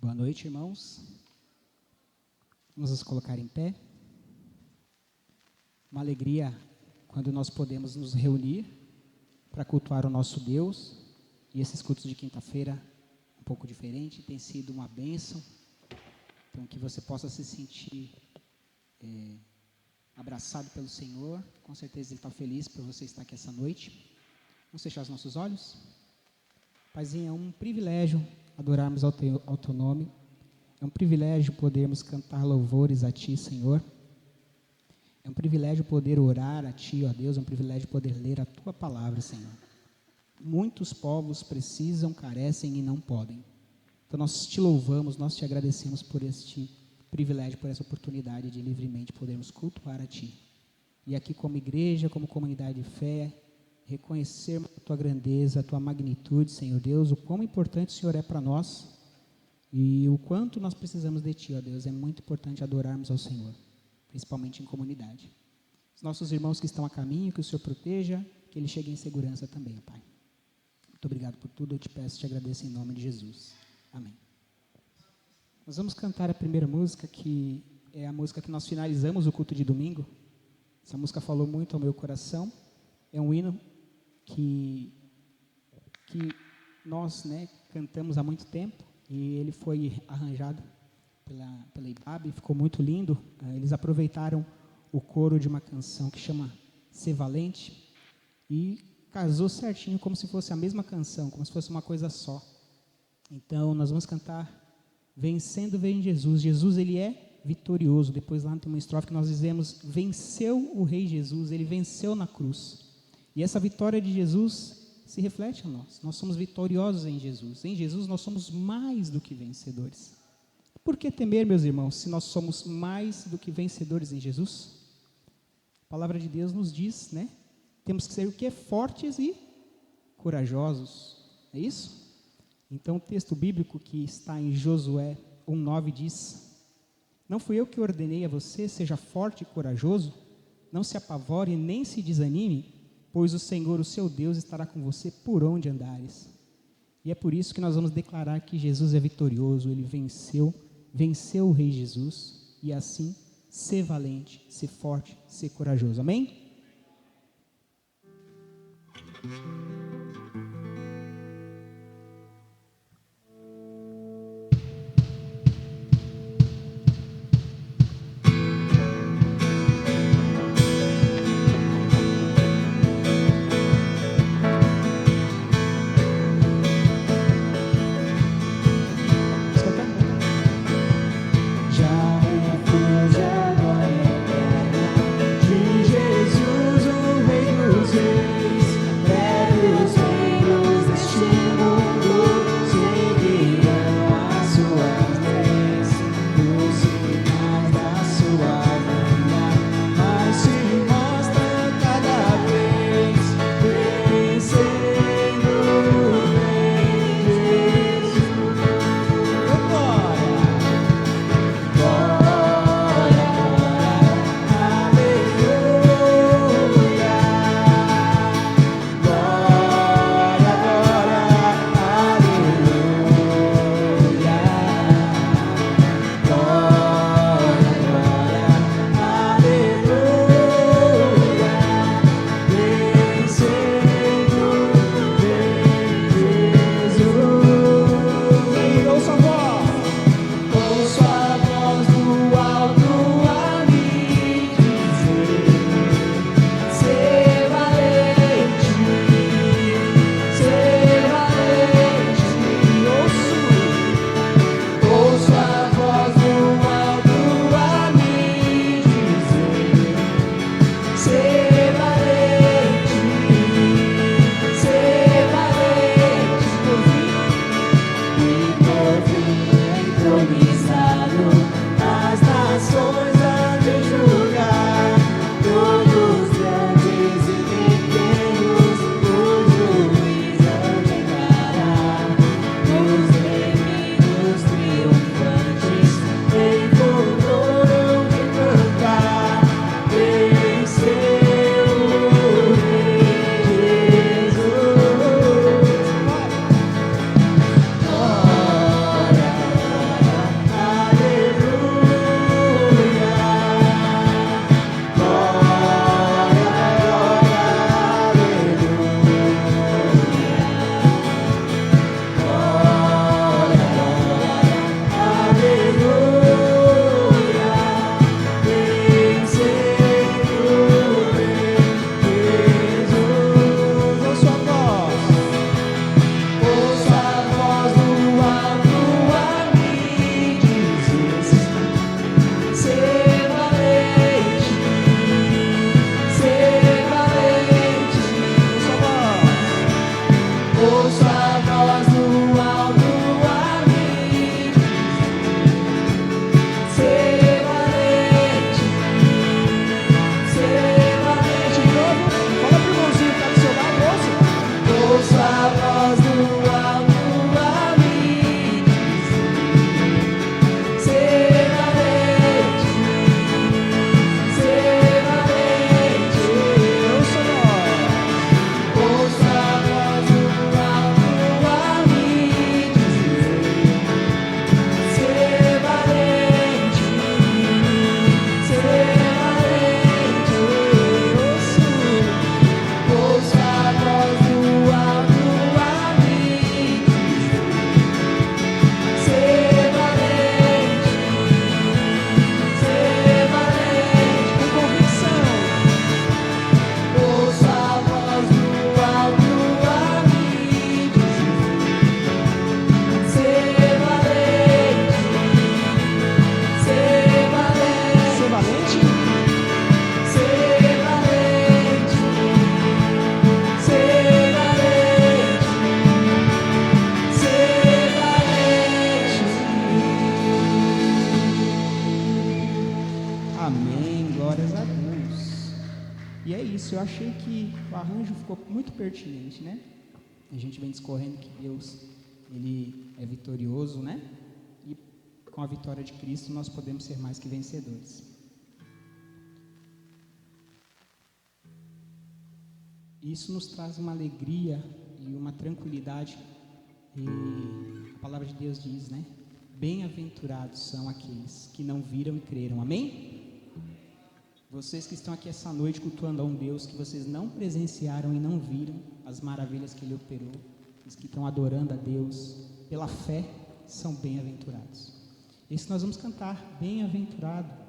Boa noite, irmãos. Vamos nos colocar em pé. Uma alegria quando nós podemos nos reunir para cultuar o nosso Deus. E esses cultos de quinta-feira, um pouco diferente, tem sido uma bênção. Então, que você possa se sentir abraçado pelo Senhor. Com certeza Ele está feliz por você estar aqui essa noite. Vamos fechar os nossos olhos? Paizinho, é um privilégio adorarmos ao teu nome. É um privilégio podermos cantar louvores a Ti, Senhor. É um privilégio poder orar a Ti, ó Deus. É um privilégio poder ler a Tua palavra, Senhor. Muitos povos precisam, carecem e não podem. Então nós Te louvamos, nós Te agradecemos por este privilégio, por essa oportunidade de livremente podermos cultuar a Ti. E aqui como igreja, como comunidade de fé, reconhecermos a Tua grandeza, a Tua magnitude, Senhor Deus, o quão importante o Senhor é para nós e o quanto nós precisamos de Ti, ó Deus. É muito importante adorarmos ao Senhor, principalmente em comunidade. Os nossos irmãos que estão a caminho, que o Senhor proteja, que eles cheguem em segurança também, ó Pai. Muito obrigado por tudo, eu te peço, te agradeço em nome de Jesus. Amém. Nós vamos cantar a primeira música, que é a música que nós finalizamos o culto de domingo. Essa música falou muito ao meu coração. É um hino que nós cantamos há muito tempo, e ele foi arranjado pela IBAB, ficou muito lindo. Eles aproveitaram o coro de uma canção que chama Ser Valente, e casou certinho, como se fosse a mesma canção, como se fosse uma coisa só. Então, nós vamos cantar Vencendo vem Jesus. Jesus, Ele é vitorioso. Depois lá tem uma estrofe que nós dizemos, venceu o Rei Jesus, Ele venceu na cruz. E essa vitória de Jesus se reflete a nós. Nós somos vitoriosos em Jesus. Em Jesus nós somos mais do que vencedores. Por que temer, meus irmãos, se nós somos mais do que vencedores em Jesus? A palavra de Deus nos diz, temos que ser o quê? Fortes e corajosos. É isso? Então o texto bíblico que está em Josué 1:9 diz, não fui eu que ordenei a você, seja forte e corajoso, não se apavore nem se desanime, pois o Senhor, o seu Deus, estará com você por onde andares. E é por isso que nós vamos declarar que Jesus é vitorioso, Ele venceu o Rei Jesus, e assim, ser valente, ser forte, ser corajoso. Amém? Jesus, o Rei dos Reis, isso, eu achei que o arranjo ficou muito pertinente, né? A gente vem discorrendo que Deus, Ele é vitorioso, né? E com a vitória de Cristo nós podemos ser mais que vencedores. Isso nos traz uma alegria e uma tranquilidade. E a palavra de Deus diz, né? Bem-aventurados são aqueles que não viram e creram. Amém? Vocês que estão aqui essa noite cultuando a um Deus que vocês não presenciaram e não viram as maravilhas que Ele operou, os que estão adorando a Deus pela fé, são bem-aventurados. Esse nós vamos cantar, bem-aventurado.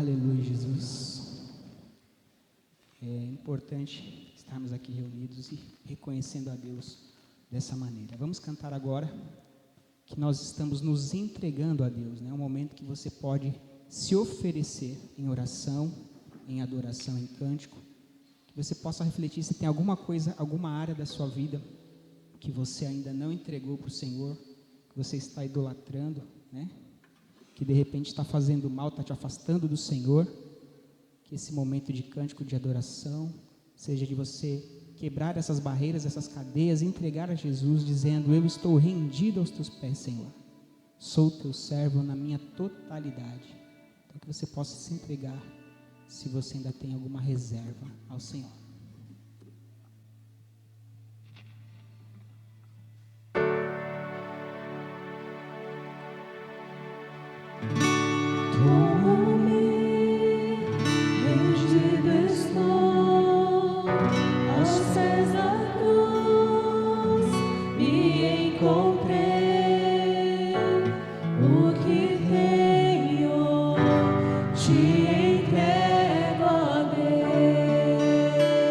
Aleluia, Jesus. É importante estarmos aqui reunidos e reconhecendo a Deus dessa maneira. Vamos cantar agora que nós estamos nos entregando a Deus, né? É um momento que você pode se oferecer em oração, em adoração, em cântico, que você possa refletir se tem alguma coisa, alguma área da sua vida que você ainda não entregou para o Senhor, que você está idolatrando, né? Que de repente está fazendo mal, está te afastando do Senhor. Que esse momento de cântico, de adoração, seja de você quebrar essas barreiras, essas cadeias, e entregar a Jesus, dizendo: eu estou rendido aos teus pés, Senhor, sou teu servo na minha totalidade. Então que você possa se entregar, se você ainda tem alguma reserva ao Senhor. Te entrego a Deus.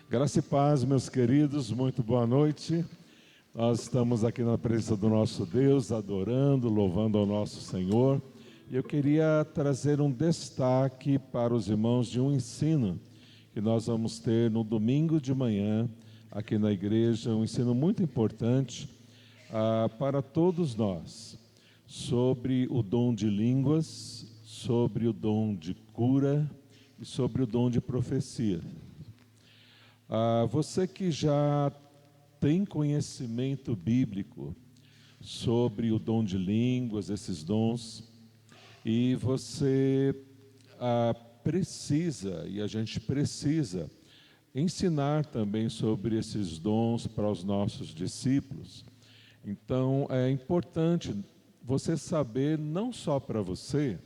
Graça e paz, meus queridos, muito boa noite. Nós estamos aqui na presença do nosso Deus, adorando, louvando ao nosso Senhor. E eu queria trazer um destaque para os irmãos de um ensino que nós vamos ter no domingo de manhã, aqui na igreja, um ensino muito importante para todos nós, sobre o dom de línguas, sobre o dom de cura e sobre o dom de profecia. Você que já tem conhecimento bíblico sobre o dom de línguas, esses dons, e você precisa, e a gente precisa, ensinar também sobre esses dons para os nossos discípulos. Então, é importante você saber, não só para você,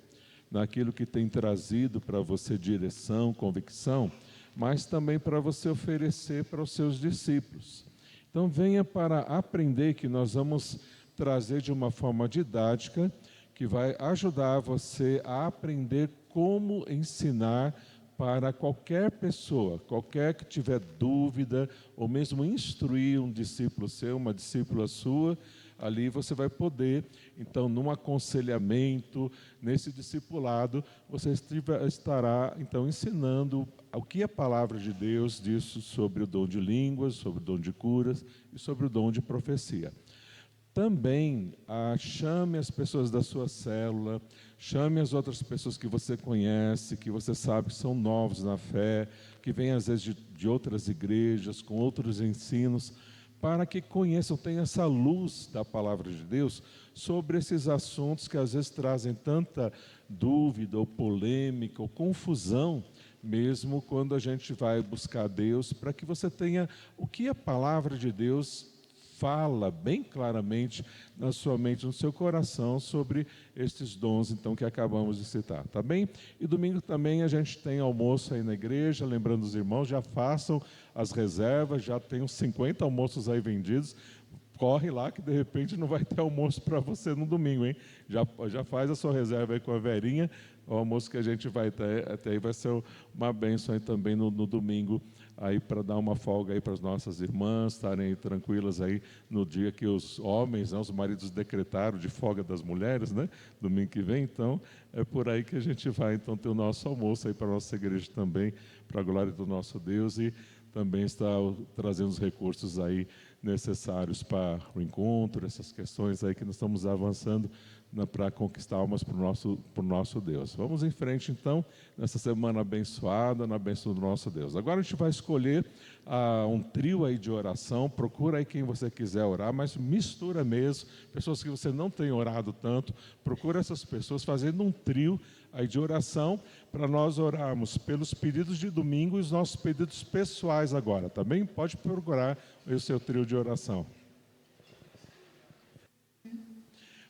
naquilo que tem trazido para você direção, convicção, mas também para você oferecer para os seus discípulos. Então venha para aprender, que nós vamos trazer de uma forma didática, que vai ajudar você a aprender como ensinar para qualquer pessoa, qualquer que tiver dúvida, ou mesmo instruir um discípulo seu, uma discípula sua. Ali você vai poder, então, num aconselhamento, nesse discipulado, você estará, então, ensinando o que a palavra de Deus diz sobre o dom de línguas, sobre o dom de curas e sobre o dom de profecia. Também chame as pessoas da sua célula, chame as outras pessoas que você conhece, que você sabe que são novos na fé, que vêm às vezes de outras igrejas, com outros ensinos, para que conheçam, tenham essa luz da palavra de Deus sobre esses assuntos que às vezes trazem tanta dúvida, ou polêmica, ou confusão, mesmo quando a gente vai buscar Deus, para que você tenha o que a palavra de Deus fala bem claramente na sua mente, no seu coração, sobre estes dons, então, que acabamos de citar, tá bem? E domingo também a gente tem almoço aí na igreja, lembrando os irmãos, já façam as reservas, já tem uns 50 almoços aí vendidos, corre lá que de repente não vai ter almoço para você no domingo, hein? Já faz a sua reserva aí com a Verinha, o almoço que a gente vai ter, até aí vai ser uma bênção aí também no domingo, aí para dar uma folga aí para as nossas irmãs estarem tranquilas aí no dia que os homens, né, os maridos decretaram de folga das mulheres, né, domingo que vem. Então é por aí que a gente vai então ter o nosso almoço aí para a nossa igreja também, para a glória do nosso Deus, e também está trazendo os recursos aí necessários para o encontro, essas questões aí que nós estamos avançando para conquistar almas para o nosso Deus. Vamos em frente então, nessa semana abençoada, na bênção do nosso Deus. Agora a gente vai escolher um trio aí de oração, procura aí quem você quiser orar, mas mistura mesmo, pessoas que você não tem orado tanto, procura essas pessoas fazendo um trio aí de oração, para nós orarmos pelos pedidos de domingo e os nossos pedidos pessoais agora, tá bem? Pode procurar o seu trio de oração.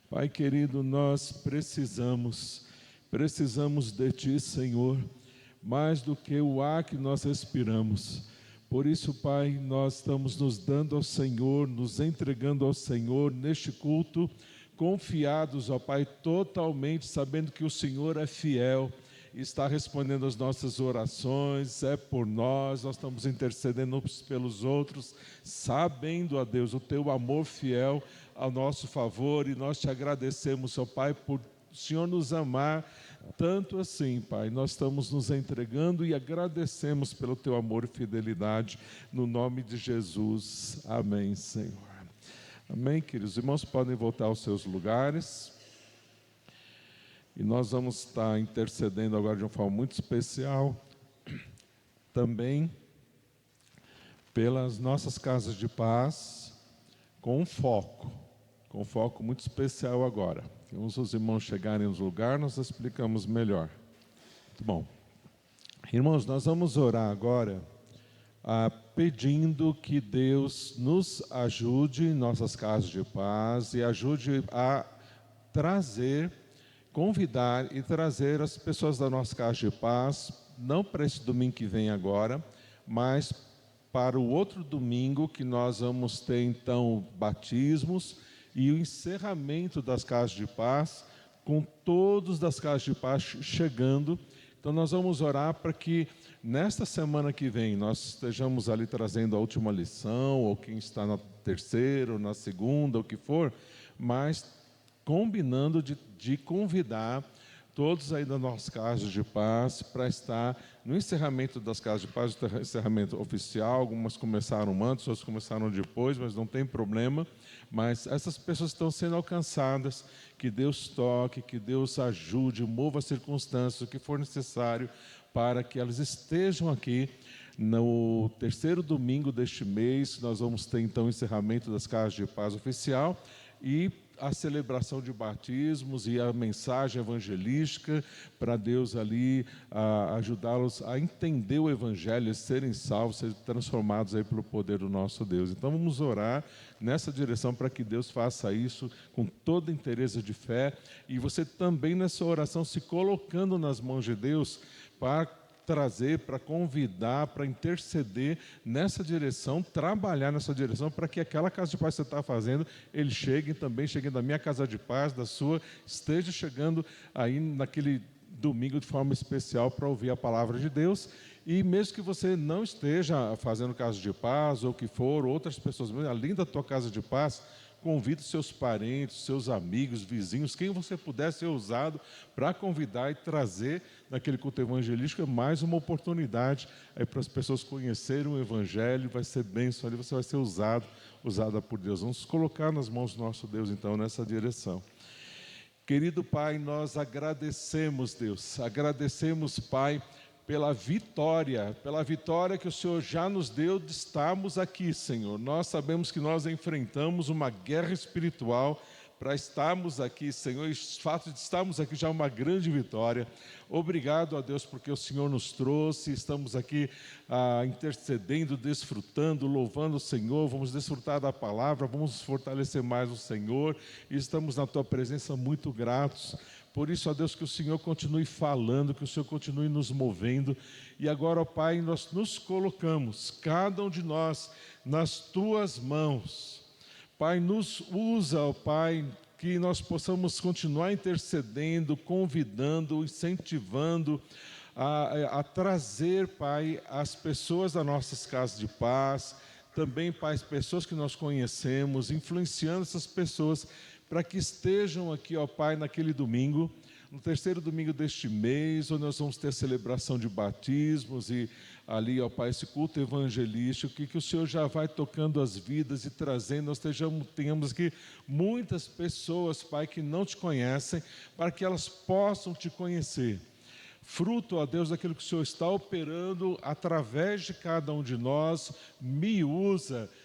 Pai querido, nós precisamos de Ti, Senhor, mais do que o ar que nós respiramos. Por isso, Pai, nós estamos nos dando ao Senhor, nos entregando ao Senhor neste culto, confiados, ó Pai, totalmente, sabendo que o Senhor é fiel, está respondendo as nossas orações, é por nós estamos intercedendo uns pelos outros, sabendo, ó Deus, o Teu amor fiel ao nosso favor, e nós Te agradecemos, ó Pai, por o Senhor nos amar tanto assim, Pai. Nós estamos nos entregando e agradecemos pelo Teu amor e fidelidade, no nome de Jesus, amém, Senhor. Amém, queridos irmãos, podem voltar aos seus lugares. E nós vamos estar intercedendo agora de uma forma muito especial, também pelas nossas casas de paz, com um foco muito especial agora. Vamos os irmãos chegarem nos lugares, nós explicamos melhor. Muito bom. Irmãos, nós vamos orar agora, pedindo que Deus nos ajude em nossas casas de paz e ajude a convidar e trazer as pessoas da nossa casa de paz, não para esse domingo que vem agora, mas para o outro domingo que nós vamos ter então batismos e o encerramento das casas de paz, com todos das casas de paz chegando. Então nós vamos orar para que nesta semana que vem nós estejamos ali trazendo a última lição, ou quem está na terceira, ou na segunda, o que for, mas combinando de convidar todos aí das nossas casas de paz para estar no encerramento das casas de paz, o encerramento oficial. Algumas começaram antes, outras começaram depois, mas não tem problema. Mas essas pessoas estão sendo alcançadas, que Deus toque, que Deus ajude, mova as circunstâncias, o que for necessário, para que elas estejam aqui no terceiro domingo deste mês. Nós vamos ter então o encerramento das casas de paz oficial e a celebração de batismos e a mensagem evangelística para Deus ali ajudá-los a entender o evangelho, serem salvos, serem transformados aí pelo poder do nosso Deus. Então vamos orar nessa direção para que Deus faça isso com toda interesse de fé, e você também nessa oração se colocando nas mãos de Deus para trazer, para convidar, para interceder nessa direção, trabalhar nessa direção, para que aquela casa de paz que você está fazendo, eles cheguem também, cheguem da minha casa de paz, da sua, esteja chegando aí naquele domingo de forma especial para ouvir a palavra de Deus. E mesmo que você não esteja fazendo casa de paz, ou que for, outras pessoas, além da tua casa de paz, convide seus parentes, seus amigos, vizinhos, quem você puder ser usado para convidar e trazer naquele culto evangelístico. É mais uma oportunidade para as pessoas conhecerem o evangelho. Vai ser bênção ali, você vai ser usada por Deus. Vamos colocar nas mãos do nosso Deus então nessa direção. Querido Pai, nós agradecemos, Deus, agradecemos, Pai, pela vitória que o Senhor já nos deu de estarmos aqui, Senhor. Nós sabemos que nós enfrentamos uma guerra espiritual para estarmos aqui, Senhor, e o fato de estarmos aqui já é uma grande vitória. Obrigado a Deus porque o Senhor nos trouxe, estamos aqui intercedendo, desfrutando, louvando o Senhor. Vamos desfrutar da palavra, vamos fortalecer mais o Senhor, e estamos na Tua presença muito gratos. Por isso, ó Deus, que o Senhor continue falando, que o Senhor continue nos movendo. E agora, ó Pai, nós nos colocamos, cada um de nós, nas Tuas mãos. Pai, nos usa, ó Pai, que nós possamos continuar intercedendo, convidando, incentivando a trazer, Pai, as pessoas das nossas casas de paz, também, Pai, as pessoas que nós conhecemos, influenciando essas pessoas para que estejam aqui, ó Pai, naquele domingo, no terceiro domingo deste mês, onde nós vamos ter a celebração de batismos e ali, ó Pai, esse culto evangelístico, que o Senhor já vai tocando as vidas e trazendo. Nós tenhamos aqui muitas pessoas, Pai, que não Te conhecem, para que elas possam Te conhecer. Fruto, ó Deus, daquilo que o Senhor está operando através de cada um de nós,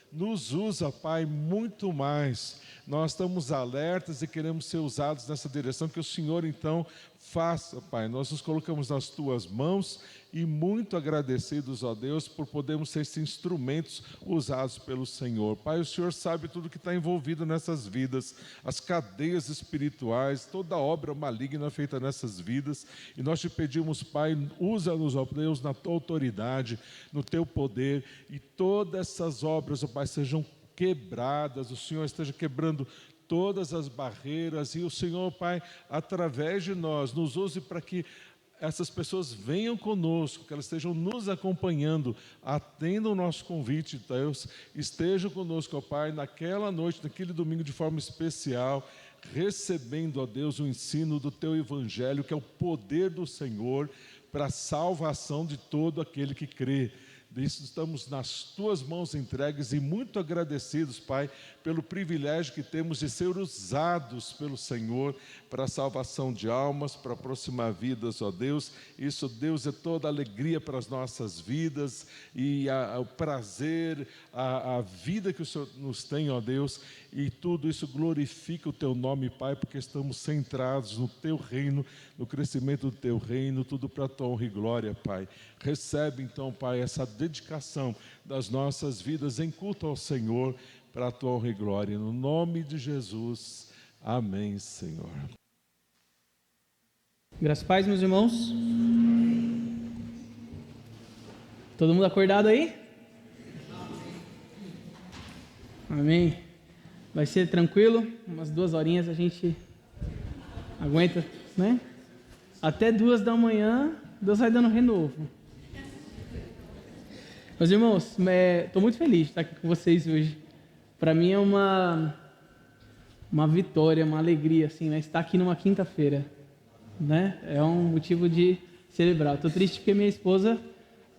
nos usa, Pai, muito mais. Nós estamos alertas e queremos ser usados nessa direção, que o Senhor então faça, Pai. Nós nos colocamos nas Tuas mãos e muito agradecidos, ó Deus, por podermos ser esses instrumentos usados pelo Senhor. Pai, o Senhor sabe tudo que está envolvido nessas vidas, as cadeias espirituais, toda a obra maligna feita nessas vidas, e nós Te pedimos, Pai, usa-nos, ó Deus, na Tua autoridade, no Teu poder, e todas essas obras, ó Pai, sejam quebradas, o Senhor esteja quebrando todas as barreiras, e o Senhor, Pai, através de nós, nos use para que essas pessoas venham conosco, que elas estejam nos acompanhando, atendam o nosso convite, Deus, estejam conosco, ó Pai, naquela noite, naquele domingo, de forma especial, recebendo, ó Deus, o ensino do Teu Evangelho, que é o poder do Senhor para a salvação de todo aquele que crê. Disso estamos nas Tuas mãos entregues e muito agradecidos, Pai, pelo privilégio que temos de ser usados pelo Senhor para a salvação de almas, para aproximar vidas, ó Deus. Isso, Deus, é toda alegria para as nossas vidas e o prazer, a vida que o Senhor nos tem, ó Deus, e tudo isso glorifica o Teu nome, Pai, porque estamos centrados no Teu reino, no crescimento do Teu reino, tudo para a Tua honra e glória, Pai. Recebe então, Pai, essa dedicação das nossas vidas em culto ao Senhor, para a Tua honra e glória, no nome de Jesus, amém, Senhor. Graças a paz, meus irmãos. Todo mundo acordado aí? Amém. Vai ser tranquilo, umas 2 horinhas a gente aguenta, né? Até 2 da manhã, Deus vai dando renovo. Meus irmãos, estou muito feliz de estar aqui com vocês hoje. Para mim é uma vitória, uma alegria, assim, né? Estar aqui numa quinta-feira, né? É um motivo de celebrar. Estou triste porque minha esposa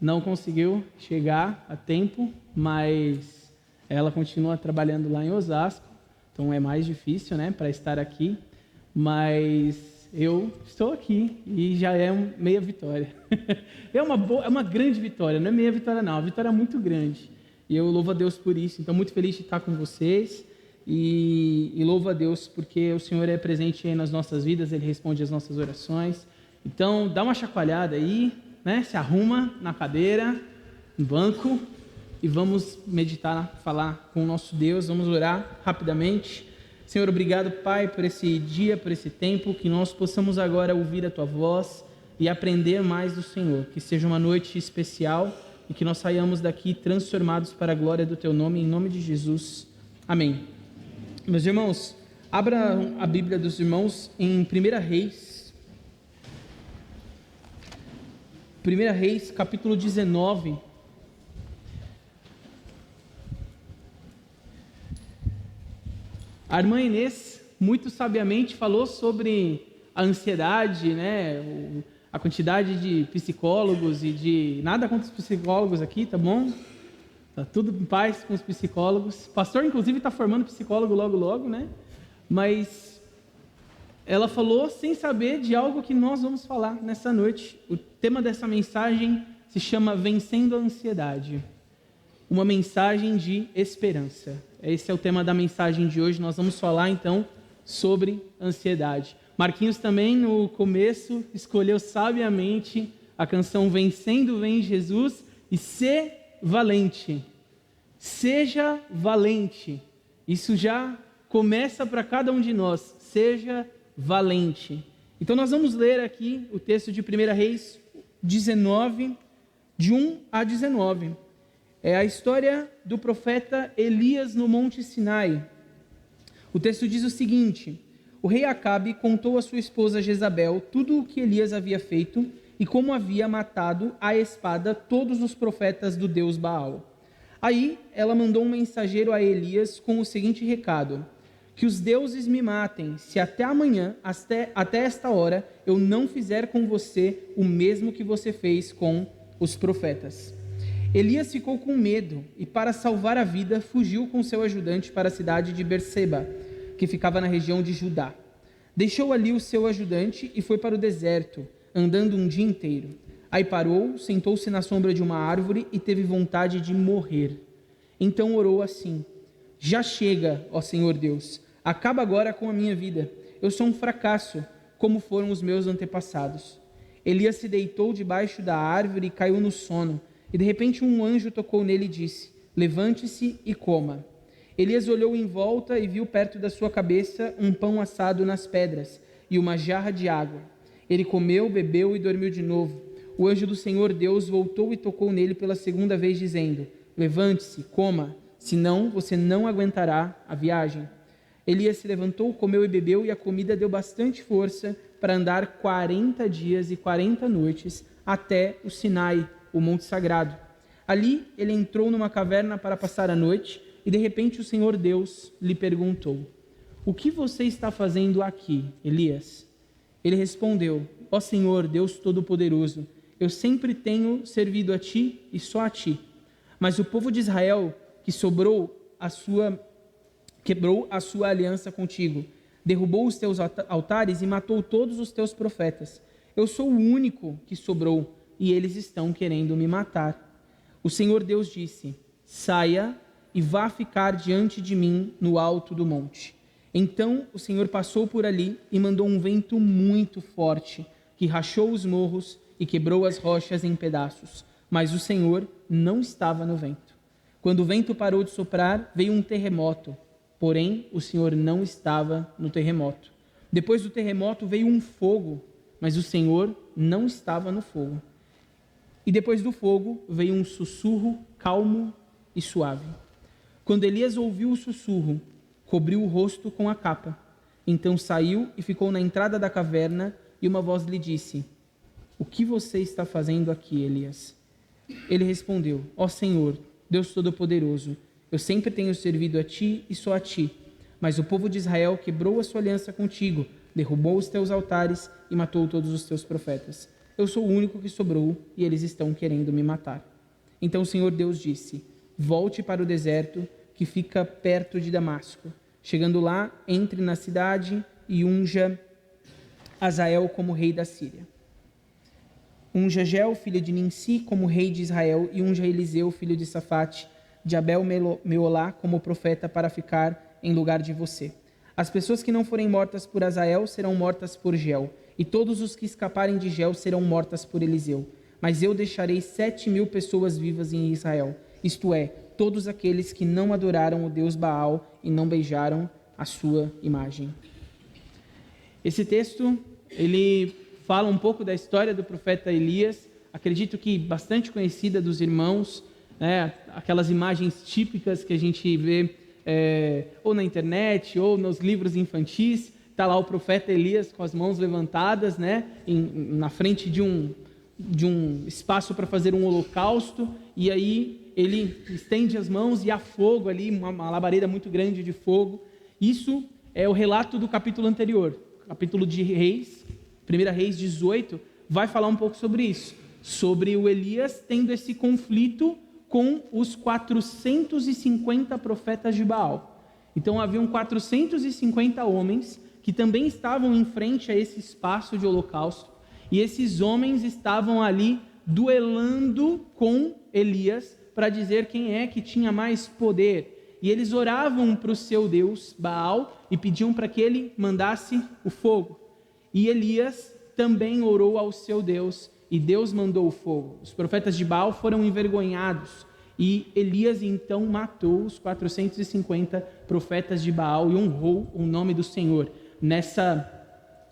não conseguiu chegar a tempo, mas ela continua trabalhando lá em Osasco, então é mais difícil, né, para estar aqui, mas eu estou aqui e já é meia vitória. É uma grande vitória, não é meia vitória não, é uma vitória muito grande. E eu louvo a Deus por isso, então muito feliz de estar com vocês e louvo a Deus porque o Senhor é presente aí nas nossas vidas, Ele responde às nossas orações. Então dá uma chacoalhada aí, né? Se arruma na cadeira, no banco e vamos meditar, falar com o nosso Deus, vamos orar rapidamente. Senhor, obrigado, Pai, por esse dia, por esse tempo, que nós possamos agora ouvir a Tua voz e aprender mais do Senhor, que seja uma noite especial e que nós saiamos daqui transformados para a glória do Teu nome, em nome de Jesus. Amém. Meus irmãos, abra a Bíblia dos irmãos em 1 Reis. 1 Reis, capítulo 19. A irmã Inês, muito sabiamente, falou sobre a ansiedade, né? A quantidade de psicólogos e de... Nada contra os psicólogos aqui, tá bom? Tá tudo em paz com os psicólogos. O pastor, inclusive, está formando psicólogo logo, logo, né? Mas ela falou sem saber de algo que nós vamos falar nessa noite. O tema dessa mensagem se chama Vencendo a Ansiedade. Uma mensagem de esperança. Esse é o tema da mensagem de hoje. Nós vamos falar, então, sobre ansiedade. Marquinhos também, no começo, escolheu sabiamente a canção Vencendo Vem Jesus e Ser Valente. Seja valente. Isso já começa para cada um de nós. Seja valente. Então nós vamos ler aqui o texto de 1 Reis 19, de 1 a 19. É a história do profeta Elias no Monte Sinai. O texto diz o seguinte: o rei Acabe contou à sua esposa Jezabel tudo o que Elias havia feito e como havia matado à espada todos os profetas do deus Baal. Aí ela mandou um mensageiro a Elias com o seguinte recado: que os deuses me matem, se até amanhã, até esta hora, eu não fizer com você o mesmo que você fez com os profetas. Elias ficou com medo e, para salvar a vida, fugiu com seu ajudante para a cidade de Berseba, que ficava na região de Judá. Deixou ali o seu ajudante e foi para o deserto, andando um dia inteiro. Aí parou, sentou-se na sombra de uma árvore e teve vontade de morrer. Então orou assim: já chega, ó Senhor Deus, acaba agora com a minha vida. Eu sou um fracasso, como foram os meus antepassados. Elias se deitou debaixo da árvore e caiu no sono. E de repente um anjo tocou nele e disse: levante-se e coma. Elias olhou em volta e viu perto da sua cabeça um pão assado nas pedras e uma jarra de água. Ele comeu, bebeu e dormiu de novo. O anjo do Senhor Deus voltou e tocou nele pela segunda vez, dizendo: levante-se, coma, senão você não aguentará a viagem. Elias se levantou, comeu e bebeu, e a comida deu bastante força para andar 40 dias e 40 noites até o Sinai, o monte sagrado. Ali ele entrou numa caverna para passar a noite, e de repente o Senhor Deus lhe perguntou: o que você está fazendo aqui, Elias? Ele respondeu: ó Senhor, Deus Todo-Poderoso, eu sempre tenho servido a ti e só a ti. Mas o povo de Israel, que quebrou a sua aliança contigo, derrubou os teus altares e matou todos os teus profetas. Eu sou o único que sobrou, e eles estão querendo me matar. O Senhor Deus disse: saia e vá ficar diante de mim no alto do monte. Então o Senhor passou por ali e mandou um vento muito forte, que rachou os morros e quebrou as rochas em pedaços. Mas o Senhor não estava no vento. Quando o vento parou de soprar, veio um terremoto. Porém, o Senhor não estava no terremoto. Depois do terremoto veio um fogo, mas o Senhor não estava no fogo. E depois do fogo veio um sussurro calmo e suave. Quando Elias ouviu o sussurro, cobriu o rosto com a capa. Então saiu e ficou na entrada da caverna, e uma voz lhe disse: o que você está fazendo aqui, Elias? Ele respondeu: ó Senhor, Deus Todo-Poderoso, eu sempre tenho servido a ti e só a ti. Mas o povo de Israel quebrou a sua aliança contigo, derrubou os teus altares e matou todos os teus profetas. Eu sou o único que sobrou e eles estão querendo me matar. Então o Senhor Deus disse: volte para o deserto que fica perto de Damasco. Chegando lá, entre na cidade e unja Azael como rei da Síria. Unja Jeel, filho de Ninsi, como rei de Israel, e unja Eliseu, filho de Safate, de Abel-Meolá, como profeta, para ficar em lugar de você. As pessoas que não forem mortas por Azael serão mortas por Jeel, e todos os que escaparem de Jeel serão mortas por Eliseu. Mas eu deixarei 7.000 pessoas vivas em Israel, isto é, todos aqueles que não adoraram o Deus Baal e não beijaram a sua imagem. Esse texto, ele fala um pouco da história do profeta Elias, acredito que bastante conhecida dos irmãos, né? Aquelas imagens típicas que a gente vê ou na internet ou nos livros infantis, está lá o profeta Elias com as mãos levantadas, né? Na frente de um espaço para fazer um holocausto, e aí ele estende as mãos e há fogo ali, uma labareda muito grande de fogo. Isso é o relato do capítulo anterior, capítulo de Reis, 1 Reis 18, vai falar um pouco sobre isso, sobre o Elias tendo esse conflito com os 450 profetas de Baal. Então haviam 450 homens que também estavam em frente a esse espaço de holocausto, e esses homens estavam ali duelando com Elias para dizer quem é que tinha mais poder. E eles oravam para o seu Deus Baal e pediam para que ele mandasse o fogo. E Elias também orou ao seu Deus e Deus mandou o fogo. Os profetas de Baal foram envergonhados e Elias então matou os 450 profetas de Baal e honrou o nome do Senhor nessa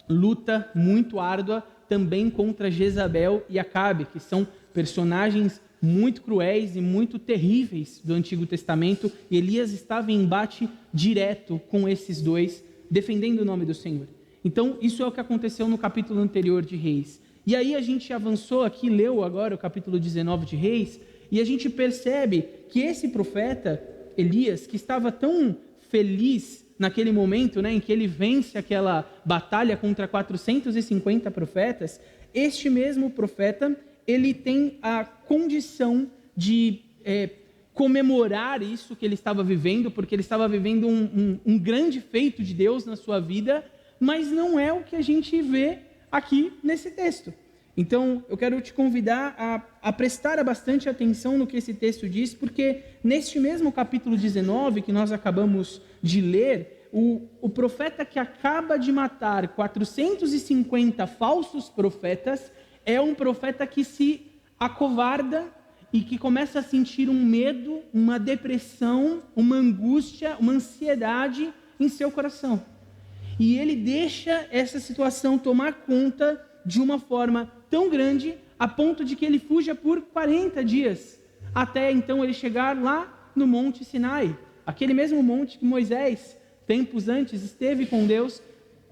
luta muito árdua também contra Jezabel e Acabe, que são personagens muito cruéis e muito terríveis do Antigo Testamento. E Elias estava em embate direto com esses dois, defendendo o nome do Senhor. Então, isso é o que aconteceu no capítulo anterior de Reis. E aí a gente avançou aqui, leu agora o capítulo 19 de Reis, e a gente percebe que esse profeta, Elias, que estava tão feliz naquele momento, né, em que ele vence aquela batalha contra 450 profetas, este mesmo profeta, ele tem a condição de comemorar isso que ele estava vivendo, porque ele estava vivendo um grande feito de Deus na sua vida, mas não é o que a gente vê aqui nesse texto. Então, eu quero te convidar a prestar bastante atenção no que esse texto diz, porque neste mesmo capítulo 19 que nós acabamos de ler, o profeta que acaba de matar 450 falsos profetas é um profeta que se acovarda e que começa a sentir um medo, uma depressão, uma angústia, uma ansiedade em seu coração. E ele deixa essa situação tomar conta de uma forma tão grande, a ponto de que ele fuja por 40 dias, até então ele chegar lá no Monte Sinai, aquele mesmo monte que Moisés, tempos antes, esteve com Deus.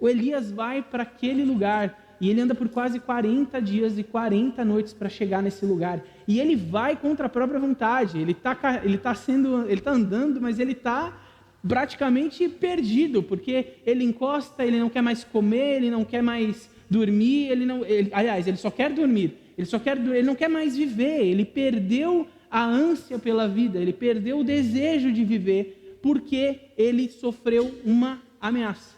O Elias vai para aquele lugar, e ele anda por quase 40 dias e 40 noites para chegar nesse lugar, e ele vai contra a própria vontade, ele está andando, mas ele está praticamente perdido, porque ele encosta, ele não quer mais comer, ele não quer mais dormir, ele só quer dormir, ele não quer mais viver, ele perdeu a ânsia pela vida, ele perdeu o desejo de viver, porque ele sofreu uma ameaça.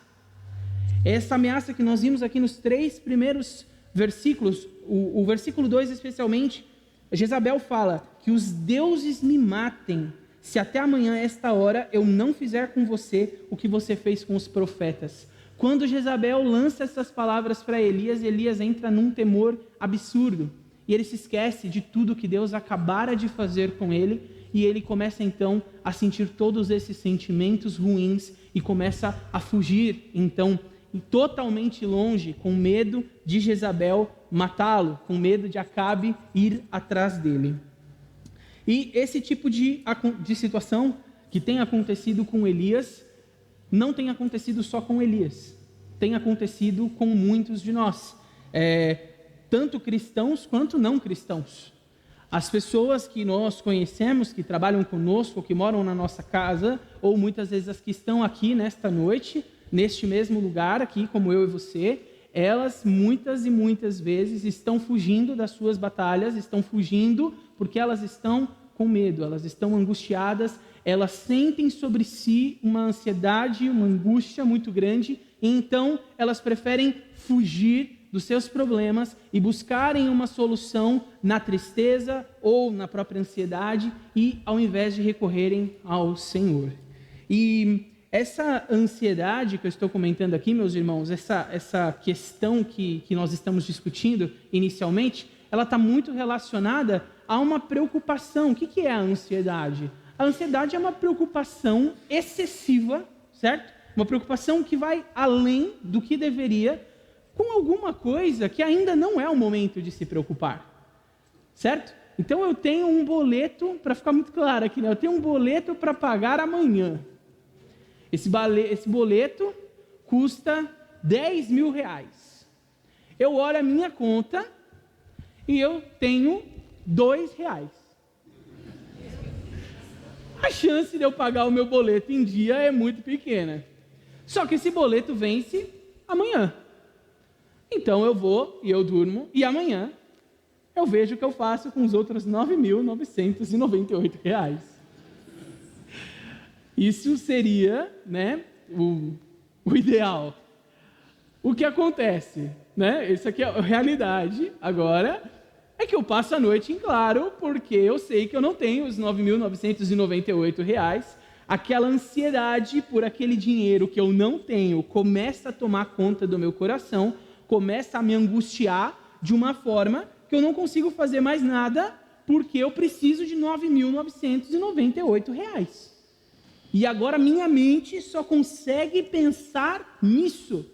Essa ameaça que nós vimos aqui nos 3 primeiros versículos, o versículo 2 especialmente, Jezabel fala que os deuses me matem, se até amanhã, esta hora, eu não fizer com você o que você fez com os profetas. Quando Jezabel lança essas palavras para Elias, Elias entra num temor absurdo. E ele se esquece de tudo que Deus acabara de fazer com ele. E ele começa então a sentir todos esses sentimentos ruins e começa a fugir, então, totalmente longe, com medo de Jezabel matá-lo, com medo de Acabe ir atrás dele. E esse tipo de situação que tem acontecido com Elias, não tem acontecido só com Elias, tem acontecido com muitos de nós, tanto cristãos quanto não cristãos. As pessoas que nós conhecemos, que trabalham conosco, que moram na nossa casa, ou muitas vezes as que estão aqui nesta noite, neste mesmo lugar aqui, como eu e você, elas muitas e muitas vezes estão fugindo das suas batalhas, estão fugindo porque elas estão com medo, elas estão angustiadas, elas sentem sobre si uma ansiedade, uma angústia muito grande, e então elas preferem fugir dos seus problemas e buscarem uma solução na tristeza ou na própria ansiedade, e ao invés de recorrerem ao Senhor. E essa ansiedade que eu estou comentando aqui, meus irmãos, essa questão que nós estamos discutindo inicialmente, ela está muito relacionada a uma preocupação. O que é a ansiedade? A ansiedade é uma preocupação excessiva, certo? Uma preocupação que vai além do que deveria, com alguma coisa que ainda não é o momento de se preocupar, certo? Então eu tenho um boleto, para ficar muito claro aqui, né? Eu tenho um boleto para pagar amanhã. Esse boleto custa 10 mil reais. Eu olho a minha conta e eu tenho 2 reais. A chance de eu pagar o meu boleto em dia é muito pequena. Só que esse boleto vence amanhã. Então eu vou e eu durmo, e amanhã eu vejo o que eu faço com os outros 9.998 reais. Isso seria, né, o ideal. O que acontece, né? Isso aqui é a realidade agora, é que eu passo a noite em claro, porque eu sei que eu não tenho os 9.998 reais. Aquela ansiedade por aquele dinheiro que eu não tenho começa a tomar conta do meu coração, começa a me angustiar de uma forma que eu não consigo fazer mais nada, porque eu preciso de 9.998 reais. E agora minha mente só consegue pensar nisso.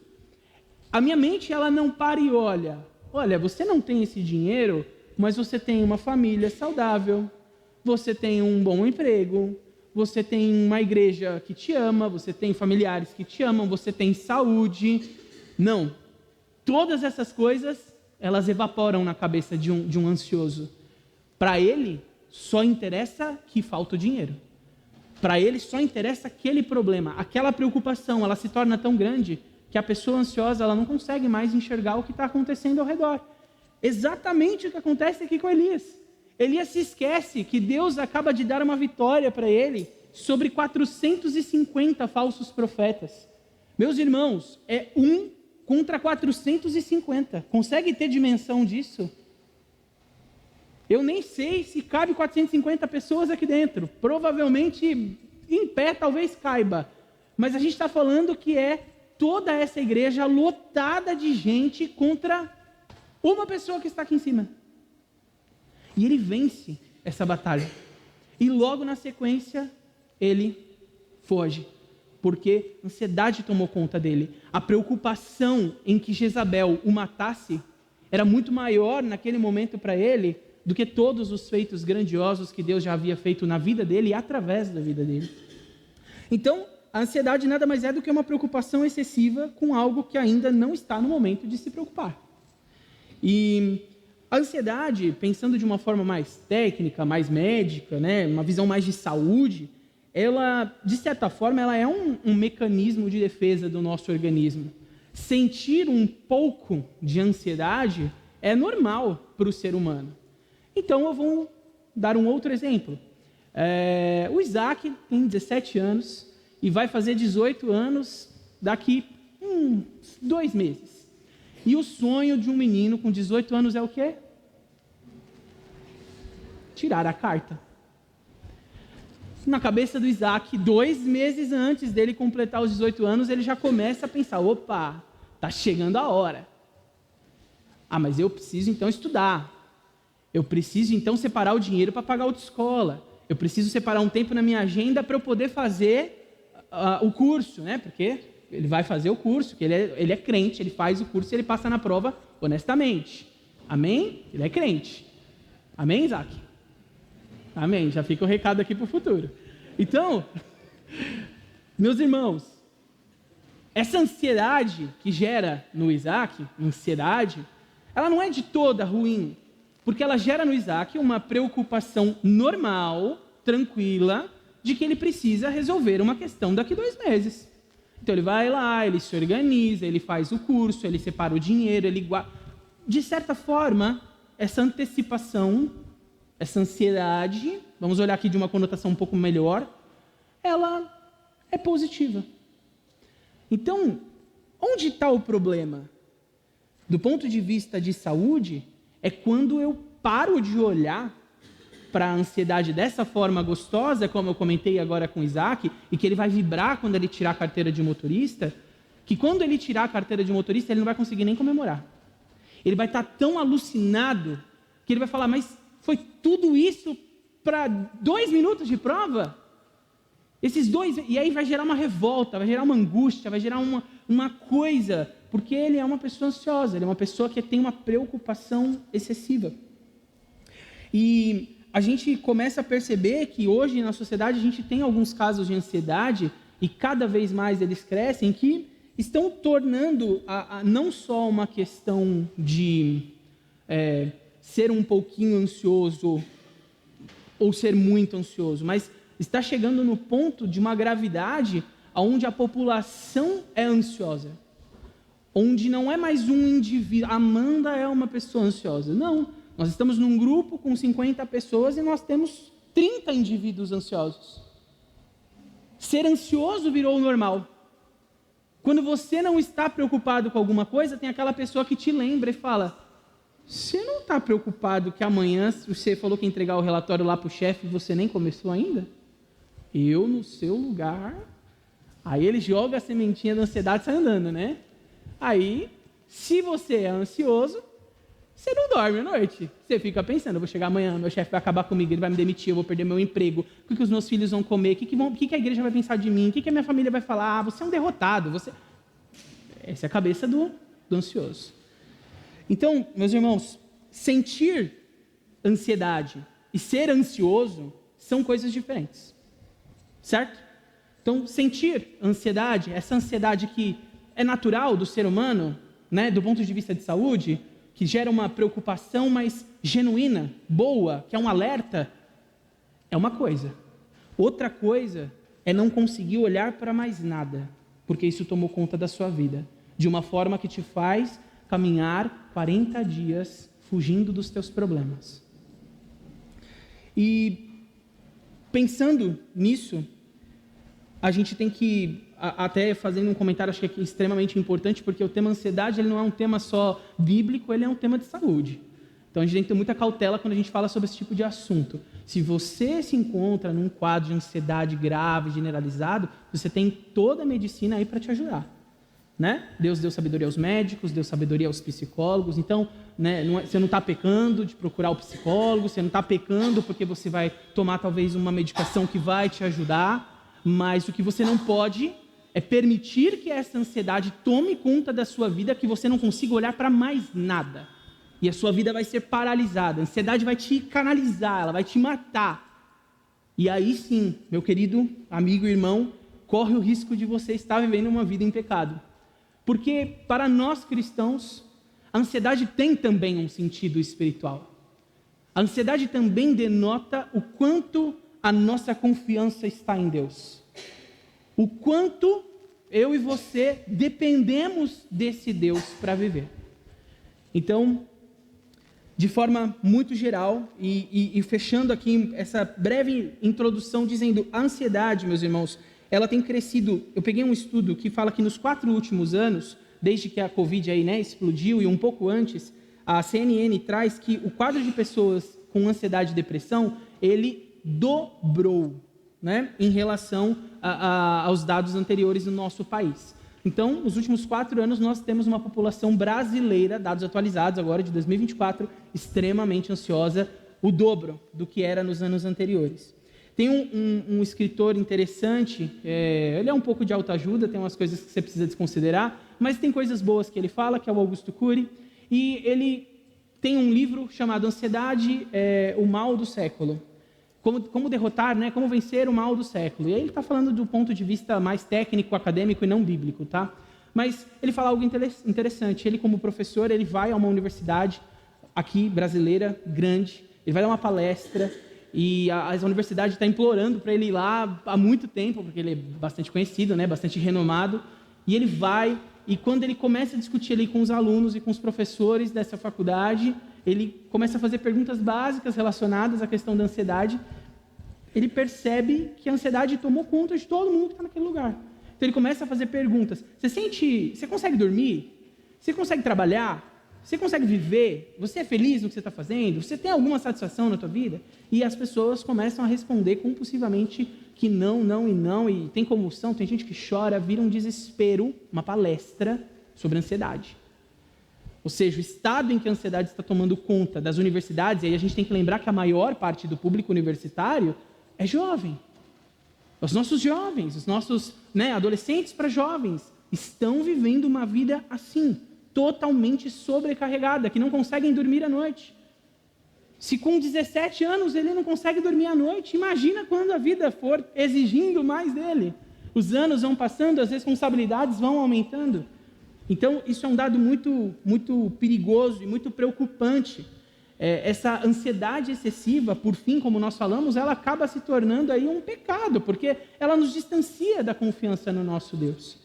A minha mente, ela não para e olha, você não tem esse dinheiro, mas você tem uma família saudável, você tem um bom emprego, você tem uma igreja que te ama, você tem familiares que te amam, você tem saúde. Não. Todas essas coisas, elas evaporam na cabeça de um ansioso. Para ele, só interessa que falta o dinheiro. Para ele, só interessa aquele problema. Aquela preocupação, ela se torna tão grande que a pessoa ansiosa, ela não consegue mais enxergar o que está acontecendo ao redor. Exatamente o que acontece aqui com Elias. Elias se esquece que Deus acaba de dar uma vitória para ele sobre 450 falsos profetas. Meus irmãos, é contra 450. Consegue ter dimensão disso? Eu nem sei se cabe 450 pessoas aqui dentro. Provavelmente em pé talvez caiba. Mas a gente está falando que é toda essa igreja lotada de gente contra uma pessoa que está aqui em cima. E ele vence essa batalha. E logo na sequência, ele foge. Porque a ansiedade tomou conta dele. A preocupação em que Jezabel o matasse era muito maior naquele momento para ele do que todos os feitos grandiosos que Deus já havia feito na vida dele e através da vida dele. Então, a ansiedade nada mais é do que uma preocupação excessiva com algo que ainda não está no momento de se preocupar. E a ansiedade, pensando de uma forma mais técnica, mais médica, né, uma visão mais de saúde, ela, de certa forma, ela é um mecanismo de defesa do nosso organismo. Sentir um pouco de ansiedade é normal para o ser humano. Então, eu vou dar um outro exemplo. O Isaac tem 17 anos e vai fazer 18 anos daqui 2 meses. E o sonho de um menino com 18 anos é o quê? Tirar a carta. Na cabeça do Isaac, 2 meses antes dele completar os 18 anos, ele já começa a pensar, opa, está chegando a hora. Mas eu preciso então estudar. Eu preciso então separar o dinheiro para pagar autoescola. Eu preciso separar um tempo na minha agenda para eu poder fazer o curso, né? Porque ele vai fazer o curso, que ele é crente, ele faz o curso e ele passa na prova honestamente. Amém? Ele é crente. Amém, Isaac? Amém. Já fica o recado aqui para o futuro. Então, meus irmãos, essa ansiedade que gera no Isaac, ansiedade, ela não é de toda ruim. Porque ela gera no Isaac uma preocupação normal, tranquila, de que ele precisa resolver uma questão daqui 2 meses. Então ele vai lá, ele se organiza, ele faz o curso, ele separa o dinheiro, ele guarda. De certa forma, essa antecipação, essa ansiedade, vamos olhar aqui de uma conotação um pouco melhor, ela é positiva. Então, onde está o problema? Do ponto de vista de saúde, é quando eu paro de olhar para a ansiedade dessa forma gostosa, como eu comentei agora com o Isaac, e que ele vai vibrar quando ele tirar a carteira de motorista, que quando ele tirar a carteira de motorista, ele não vai conseguir nem comemorar. Ele vai estar tão alucinado que ele vai falar, mas foi tudo isso para 2 minutos de prova? Esses 2, e aí vai gerar uma revolta, vai gerar uma angústia, vai gerar uma coisa, porque ele é uma pessoa ansiosa, ele é uma pessoa que tem uma preocupação excessiva. E a gente começa a perceber que hoje na sociedade a gente tem alguns casos de ansiedade, e cada vez mais eles crescem, que estão tornando não só uma questão de ser um pouquinho ansioso ou ser muito ansioso, mas está chegando no ponto de uma gravidade onde a população é ansiosa, onde não é mais um indivíduo, Amanda é uma pessoa ansiosa, não, nós estamos num grupo com 50 pessoas e nós temos 30 indivíduos ansiosos. Ser ansioso virou normal. Quando você não está preocupado com alguma coisa, tem aquela pessoa que te lembra e fala, você não está preocupado que amanhã você falou que ia entregar o relatório lá para o chefe e você nem começou ainda? Eu, no seu lugar... Aí ele joga a sementinha da ansiedade e sai andando, né? Aí, se você é ansioso, você não dorme à noite. Você fica pensando, eu vou chegar amanhã, meu chefe vai acabar comigo, ele vai me demitir, eu vou perder meu emprego, o que os meus filhos vão comer, o que a igreja vai pensar de mim, o que a minha família vai falar, você é um derrotado, você... Essa é a cabeça do ansioso. Então, meus irmãos, sentir ansiedade e ser ansioso são coisas diferentes, certo? Então, sentir ansiedade, essa ansiedade que é natural do ser humano, né, do ponto de vista de saúde, que gera uma preocupação mais genuína, boa, que é um alerta, é uma coisa. Outra coisa é não conseguir olhar para mais nada, porque isso tomou conta da sua vida, de uma forma que te faz caminhar 40 dias fugindo dos teus problemas. E pensando nisso, a gente tem que, até fazendo um comentário, acho que é extremamente importante, porque o tema ansiedade ele não é um tema só bíblico, ele é um tema de saúde. Então a gente tem que ter muita cautela quando a gente fala sobre esse tipo de assunto. Se você se encontra num quadro de ansiedade grave, generalizado, você tem toda a medicina aí para te ajudar. Né? Deus deu sabedoria aos médicos, deu sabedoria aos psicólogos, então né, você não está pecando de procurar o psicólogo, você não está pecando porque você vai tomar talvez uma medicação que vai te ajudar, mas o que você não pode é permitir que essa ansiedade tome conta da sua vida, que você não consiga olhar para mais nada. E a sua vida vai ser paralisada. A ansiedade vai te canalizar, ela vai te matar. E aí sim, meu querido amigo e irmão, corre o risco de você estar vivendo uma vida em pecado. Porque para nós cristãos, a ansiedade tem também um sentido espiritual. A ansiedade também denota o quanto a nossa confiança está em Deus. O quanto eu e você dependemos desse Deus para viver. Então, de forma muito geral, e fechando aqui essa breve introdução, dizendo, a ansiedade, meus irmãos, ela tem crescido. Eu peguei um estudo que fala que nos 4 últimos anos, desde que a Covid aí, né, explodiu, e um pouco antes, a CNN traz que o quadro de pessoas com ansiedade e depressão, ele dobrou, né, em relação aos dados anteriores do nosso país. Então, nos últimos 4 anos, nós temos uma população brasileira, dados atualizados agora de 2024, extremamente ansiosa, o dobro do que era nos anos anteriores. Tem um escritor interessante, ele é um pouco de autoajuda, tem umas coisas que você precisa desconsiderar, mas tem coisas boas que ele fala, que é o Augusto Cury, e ele tem um livro chamado Ansiedade, o Mal do Século. Como derrotar, né? Como vencer o mal do século. E aí ele está falando do ponto de vista mais técnico, acadêmico e não bíblico, tá? Mas ele fala algo interessante. Ele, como professor, ele vai a uma universidade aqui, brasileira, grande. Ele vai dar uma palestra e a universidade está implorando para ele ir lá há muito tempo, porque ele é bastante conhecido, né, bastante renomado. E ele vai, e quando ele começa a discutir ali com os alunos e com os professores dessa faculdade, ele começa a fazer perguntas básicas relacionadas à questão da ansiedade. Ele percebe que a ansiedade tomou conta de todo mundo que está naquele lugar. Então ele começa a fazer perguntas. Você consegue dormir? Você consegue trabalhar? Você consegue viver? Você é feliz no que você está fazendo? Você tem alguma satisfação na tua vida? E as pessoas começam a responder compulsivamente que não, não e não, e tem convulsão, tem gente que chora, vira um desespero, uma palestra sobre ansiedade. Ou seja, o estado em que a ansiedade está tomando conta das universidades, e aí a gente tem que lembrar que a maior parte do público universitário é jovem. Os nossos jovens, os nossos adolescentes para jovens, estão vivendo uma vida assim, totalmente sobrecarregada, que não conseguem dormir à noite. Se com 17 anos ele não consegue dormir à noite, imagina quando a vida for exigindo mais dele. Os anos vão passando, as responsabilidades vão aumentando. Então, isso é um dado muito, muito perigoso e muito preocupante. Essa ansiedade excessiva, por fim, como nós falamos, ela acaba se tornando aí um pecado, porque ela nos distancia da confiança no nosso Deus.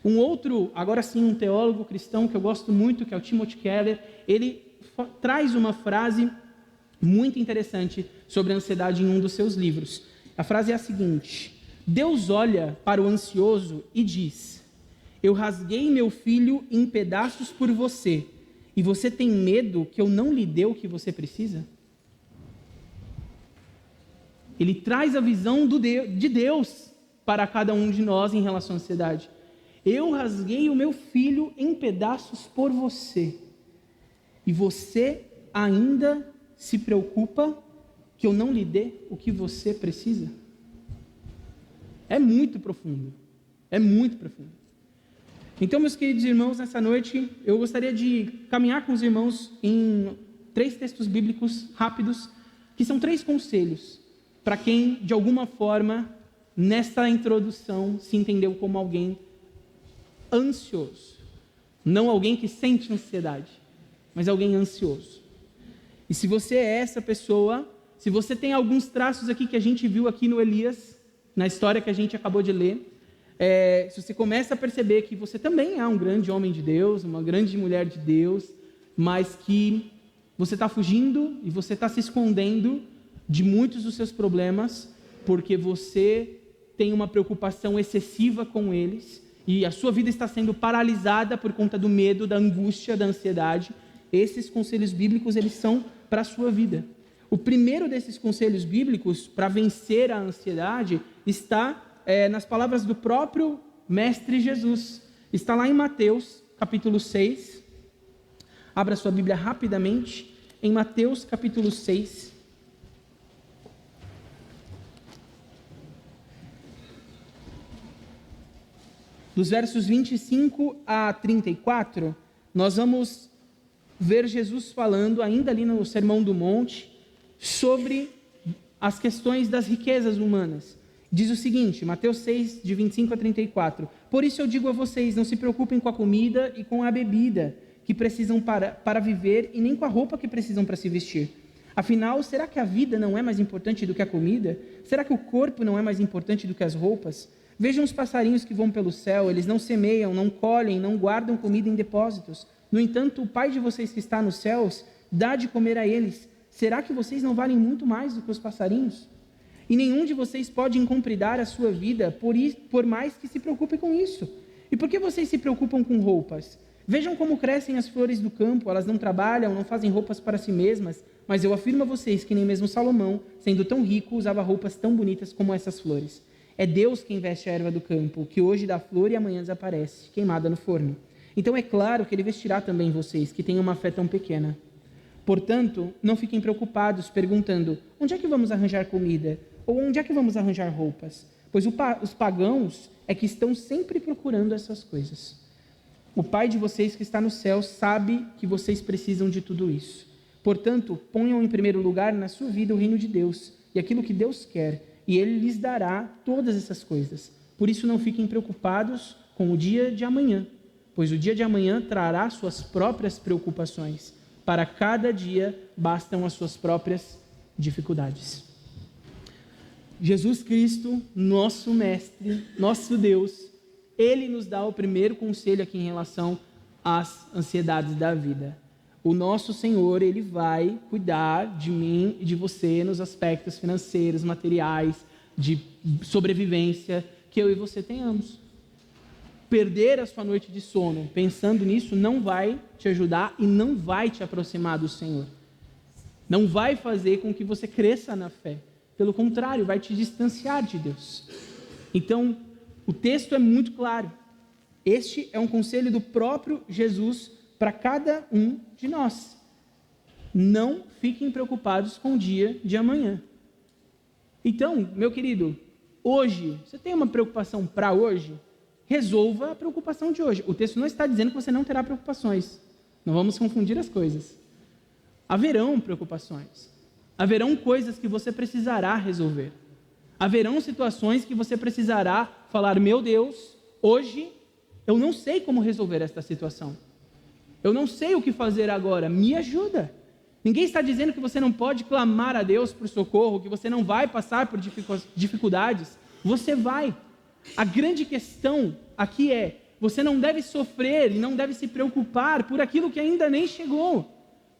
Um outro, agora sim, um teólogo cristão que eu gosto muito, que é o Timothy Keller, ele traz uma frase muito interessante sobre a ansiedade em um dos seus livros. A frase é a seguinte: Deus olha para o ansioso e diz: eu rasguei meu filho em pedaços por você, e você tem medo que eu não lhe dê o que você precisa? Ele traz a visão de Deus para cada um de nós em relação à ansiedade. Eu rasguei o meu filho em pedaços por você, e você ainda se preocupa que eu não lhe dê o que você precisa? É muito profundo, é muito profundo. Então, meus queridos irmãos, nessa noite eu gostaria de caminhar com os irmãos em 3 textos bíblicos rápidos, que são 3 conselhos para quem, de alguma forma, nesta introdução, se entendeu como alguém ansioso. Não alguém que sente ansiedade, mas alguém ansioso. E se você é essa pessoa, se você tem alguns traços aqui que a gente viu aqui no Elias, na história que a gente acabou de ler, se você começa a perceber que você também é um grande homem de Deus, uma grande mulher de Deus, mas que você está fugindo e você está se escondendo de muitos dos seus problemas, porque você tem uma preocupação excessiva com eles, e a sua vida está sendo paralisada por conta do medo, da angústia, da ansiedade. Esses conselhos bíblicos, eles são para a sua vida. O primeiro desses conselhos bíblicos para vencer a ansiedade está nas palavras do próprio Mestre Jesus. Está lá em Mateus, capítulo 6. Abra sua Bíblia rapidamente. Em Mateus, capítulo 6. Dos versos 25 a 34, nós vamos ver Jesus falando, ainda ali no Sermão do Monte, sobre as questões das riquezas humanas. Diz o seguinte, Mateus 6, de 25 a 34, por isso eu digo a vocês, não se preocupem com a comida e com a bebida que precisam para viver, e nem com a roupa que precisam para se vestir. Afinal, será que a vida não é mais importante do que a comida? Será que o corpo não é mais importante do que as roupas? Vejam os passarinhos que voam pelo céu, eles não semeiam, não colhem, não guardam comida em depósitos. No entanto, o Pai de vocês que está nos céus dá de comer a eles. Será que vocês não valem muito mais do que os passarinhos? E nenhum de vocês pode incompridar a sua vida por mais que se preocupe com isso. E por que vocês se preocupam com roupas? Vejam como crescem as flores do campo, elas não trabalham, não fazem roupas para si mesmas, mas eu afirmo a vocês que nem mesmo Salomão, sendo tão rico, usava roupas tão bonitas como essas flores. É Deus quem veste a erva do campo, que hoje dá flor e amanhã desaparece, queimada no forno. Então é claro que Ele vestirá também vocês, que têm uma fé tão pequena. Portanto, não fiquem preocupados, perguntando, onde é que vamos arranjar comida? Ou onde é que vamos arranjar roupas? Pois os pagãos é que estão sempre procurando essas coisas. O Pai de vocês que está no céu sabe que vocês precisam de tudo isso. Portanto, ponham em primeiro lugar na sua vida o reino de Deus e aquilo que Deus quer, e Ele lhes dará todas essas coisas. Por isso não fiquem preocupados com o dia de amanhã, pois o dia de amanhã trará suas próprias preocupações. Para cada dia bastam as suas próprias dificuldades. Jesus Cristo, nosso Mestre, nosso Deus, Ele nos dá o primeiro conselho aqui em relação às ansiedades da vida. O nosso Senhor, Ele vai cuidar de mim e de você nos aspectos financeiros, materiais, de sobrevivência que eu e você tenhamos. Perder a sua noite de sono pensando nisso não vai te ajudar e não vai te aproximar do Senhor. Não vai fazer com que você cresça na fé. Pelo contrário, vai te distanciar de Deus. Então, o texto é muito claro. Este é um conselho do próprio Jesus para cada um de nós. Não fiquem preocupados com o dia de amanhã. Então, meu querido, hoje, você tem uma preocupação para hoje? Resolva a preocupação de hoje. O texto não está dizendo que você não terá preocupações. Não vamos confundir as coisas. Haverão preocupações. Haverão coisas que você precisará resolver. Haverão situações que você precisará falar: meu Deus, hoje eu não sei como resolver esta situação. Eu não sei o que fazer agora, me ajuda. Ninguém está dizendo que você não pode clamar a Deus por socorro, que você não vai passar por dificuldades. Você vai. A grande questão aqui é: você não deve sofrer e não deve se preocupar por aquilo que ainda nem chegou,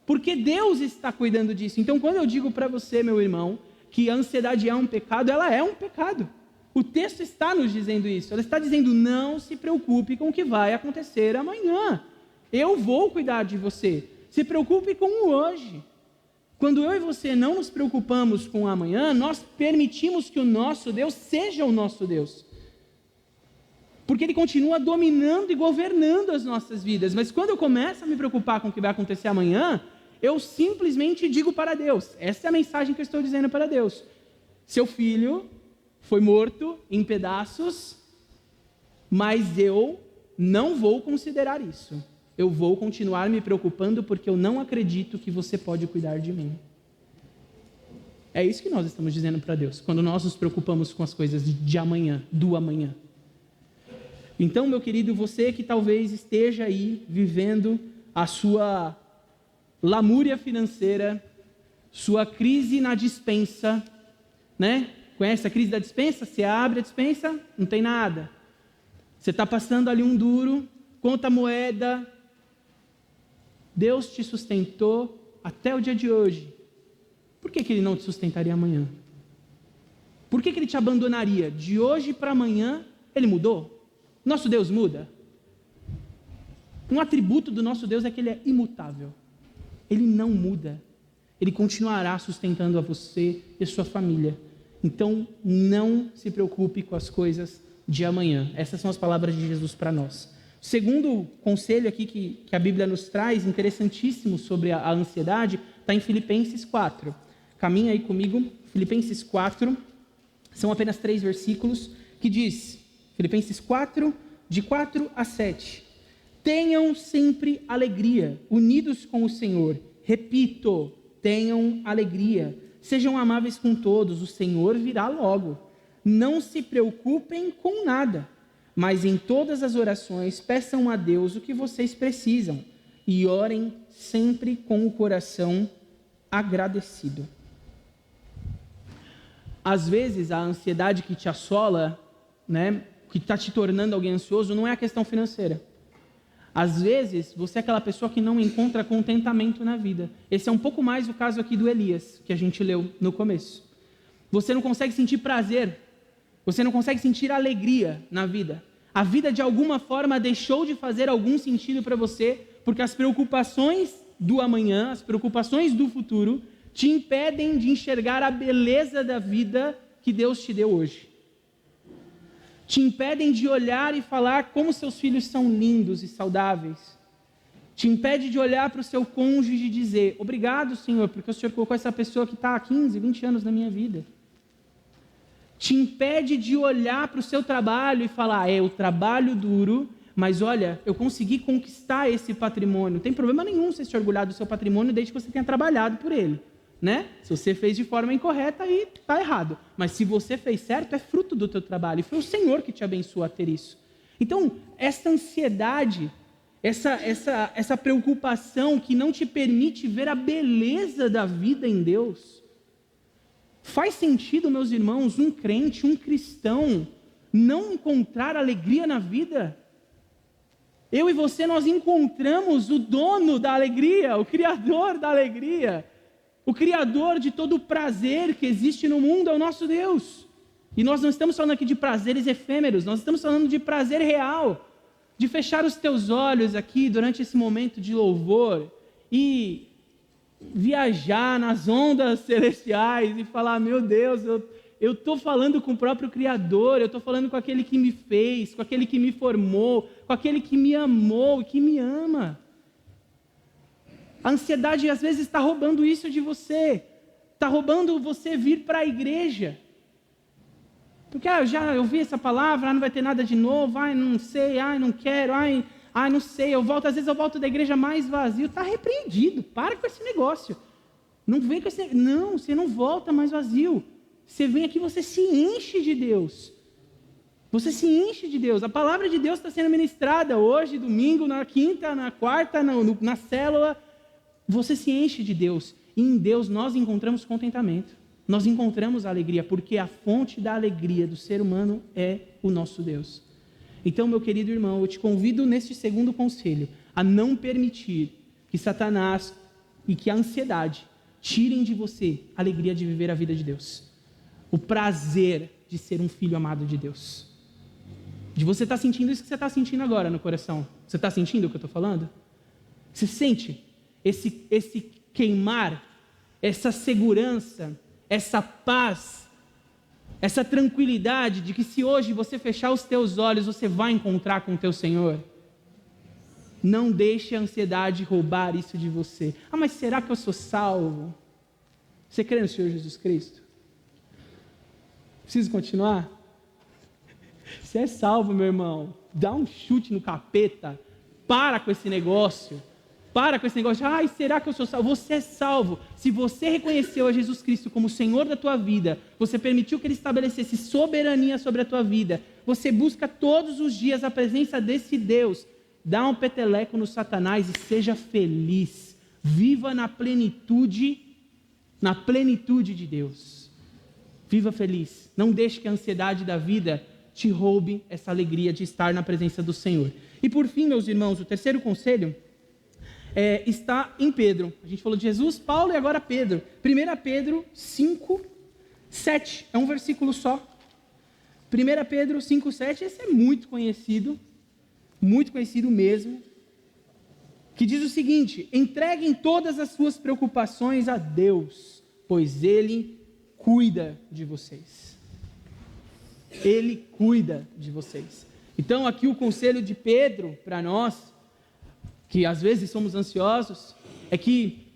porque Deus está cuidando disso. Então, quando eu digo para você, meu irmão, que a ansiedade é um pecado, ela é um pecado. O texto está nos dizendo isso. Ela está dizendo: não se preocupe com o que vai acontecer amanhã. Eu vou cuidar de você. Se preocupe com o hoje. Quando eu e você não nos preocupamos com o amanhã, nós permitimos que o nosso Deus seja o nosso Deus. Porque Ele continua dominando e governando as nossas vidas. Mas quando eu começo a me preocupar com o que vai acontecer amanhã, eu simplesmente digo para Deus, essa é a mensagem que eu estou dizendo para Deus: seu filho foi morto em pedaços, mas eu não vou considerar isso. Eu vou continuar me preocupando porque eu não acredito que você pode cuidar de mim. É isso que nós estamos dizendo para Deus, quando nós nos preocupamos com as coisas de amanhã, do amanhã. Então, meu querido, você que talvez esteja aí vivendo a sua lamúria financeira, sua crise na despensa, né? Conhece a crise da despensa? Você abre a despensa, não tem nada. Você está passando ali um duro, conta a moeda. Deus te sustentou até o dia de hoje. Por que Ele não te sustentaria amanhã? Por que Ele te abandonaria? De hoje para amanhã, Ele mudou? Nosso Deus muda? Um atributo do nosso Deus é que Ele é imutável. Ele não muda. Ele continuará sustentando a você e a sua família. Então, não se preocupe com as coisas de amanhã. Essas são as palavras de Jesus para nós. O segundo conselho aqui que a Bíblia nos traz, interessantíssimo sobre a ansiedade, está em Filipenses 4. Caminha aí comigo, Filipenses 4, são apenas 3 versículos, que diz, Filipenses 4, de 4 a 7. Tenham sempre alegria, unidos com o Senhor. Repito, tenham alegria. Sejam amáveis com todos, o Senhor virá logo. Não se preocupem com nada, mas em todas as orações peçam a Deus o que vocês precisam e orem sempre com o coração agradecido. Às vezes, a ansiedade que te assola, né, que está te tornando alguém ansioso, não é a questão financeira. Às vezes, você é aquela pessoa que não encontra contentamento na vida. Esse é um pouco mais o caso aqui do Elias, que a gente leu no começo. Você não consegue sentir prazer, você não consegue sentir alegria na vida. A vida, de alguma forma, deixou de fazer algum sentido para você, porque as preocupações do amanhã, as preocupações do futuro, te impedem de enxergar a beleza da vida que Deus te deu hoje. Te impedem de olhar e falar como seus filhos são lindos e saudáveis. Te impede de olhar para o seu cônjuge e dizer: obrigado, Senhor, porque o Senhor colocou essa pessoa que está há 15, 20 anos na minha vida. Te impede de olhar para o seu trabalho e falar: o trabalho duro, mas olha, eu consegui conquistar esse patrimônio. Não tem problema nenhum você se orgulhar do seu patrimônio desde que você tenha trabalhado por ele. Né? Se você fez de forma incorreta, aí está errado. Mas se você fez certo, é fruto do teu trabalho. E foi o Senhor que te abençoou a ter isso. Então, essa ansiedade, essa preocupação que não te permite ver a beleza da vida em Deus. Faz sentido, meus irmãos, um crente, um cristão, não encontrar alegria na vida? Eu e você, nós encontramos o dono da alegria, o criador da alegria, o criador de todo o prazer que existe no mundo é o nosso Deus. E nós não estamos falando aqui de prazeres efêmeros, nós estamos falando de prazer real, de fechar os teus olhos aqui durante esse momento de louvor e viajar nas ondas celestiais e falar: meu Deus, eu estou falando com o próprio Criador, eu estou falando com aquele que me fez, com aquele que me formou, com aquele que me amou e que me ama. A ansiedade às vezes está roubando isso de você, está roubando você vir para a igreja. Porque já ouvi essa palavra, não vai ter nada de novo, não sei, não quero, não sei, às vezes eu volto da igreja mais vazio. Está repreendido, para com esse negócio. Não vem com esse, não, você não volta mais vazio. Você vem aqui, você se enche de Deus. Você se enche de Deus. A palavra de Deus está sendo ministrada hoje, domingo, na quinta, na quarta, na célula. Você se enche de Deus. E em Deus nós encontramos contentamento. Nós encontramos a alegria, porque a fonte da alegria do ser humano é o nosso Deus. Então, meu querido irmão, eu te convido neste segundo conselho a não permitir que Satanás e que a ansiedade tirem de você a alegria de viver a vida de Deus. O prazer de ser um filho amado de Deus. De você estar sentindo isso que você está sentindo agora no coração. Você está sentindo o que eu estou falando? Você sente esse queimar, essa segurança, essa paz, essa tranquilidade de que se hoje você fechar os teus olhos, você vai encontrar com o teu Senhor? Não deixe a ansiedade roubar isso de você. Mas será que eu sou salvo? Você crê no Senhor Jesus Cristo? Preciso continuar? Você é salvo, meu irmão. Dá um chute no capeta. Para com esse negócio. Para com esse negócio de, será que eu sou salvo? Você é salvo. Se você reconheceu a Jesus Cristo como o Senhor da tua vida, você permitiu que Ele estabelecesse soberania sobre a tua vida, você busca todos os dias a presença desse Deus, dá um peteleco no Satanás e seja feliz. Viva na plenitude de Deus. Viva feliz. Não deixe que a ansiedade da vida te roube essa alegria de estar na presença do Senhor. E por fim, meus irmãos, o terceiro conselho está em Pedro. A gente falou de Jesus, Paulo e agora Pedro. 1 Pedro 5, 7. É um versículo só. 1 Pedro 5, 7. Esse é muito conhecido mesmo. Que diz o seguinte: entreguem todas as suas preocupações a Deus, pois Ele cuida de vocês. Ele cuida de vocês. Então aqui o conselho de Pedro para nós, que às vezes somos ansiosos, é que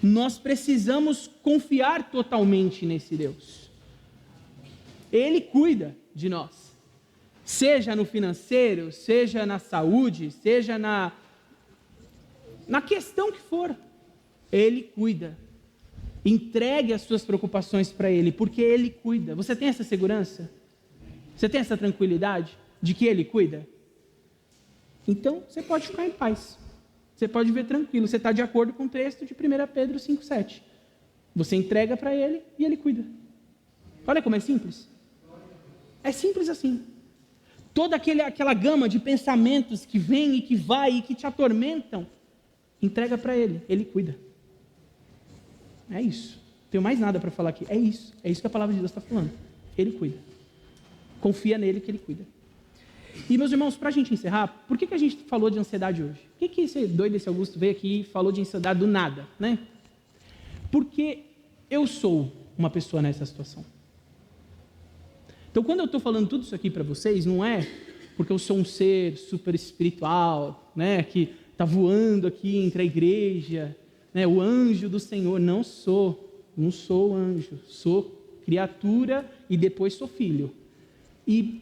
nós precisamos confiar totalmente nesse Deus. Ele cuida de nós, seja no financeiro, seja na saúde, seja na questão que for, Ele cuida. Entregue as suas preocupações para Ele, porque Ele cuida. Você tem essa segurança? Você tem essa tranquilidade de que Ele cuida? Então, você pode ficar em paz. Você pode viver tranquilo. Você está de acordo com o texto de 1 Pedro 5,7. Você entrega para Ele e Ele cuida. Olha como é simples. É simples assim. Toda aquela gama de pensamentos que vem e que vai e que te atormentam, entrega para Ele. Ele cuida. É isso. Não tenho mais nada para falar aqui. É isso. É isso que a palavra de Deus está falando. Ele cuida. Confia nele que Ele cuida. E, meus irmãos, para a gente encerrar, por que a gente falou de ansiedade hoje? Por que esse doido, esse Augusto, veio aqui e falou de ansiedade do nada, né? Porque eu sou uma pessoa nessa situação. Então, quando eu estou falando tudo isso aqui para vocês, não é porque eu sou um ser super espiritual, né, que está voando aqui entre a igreja, né, o anjo do Senhor. Não sou anjo, sou criatura e depois sou filho. E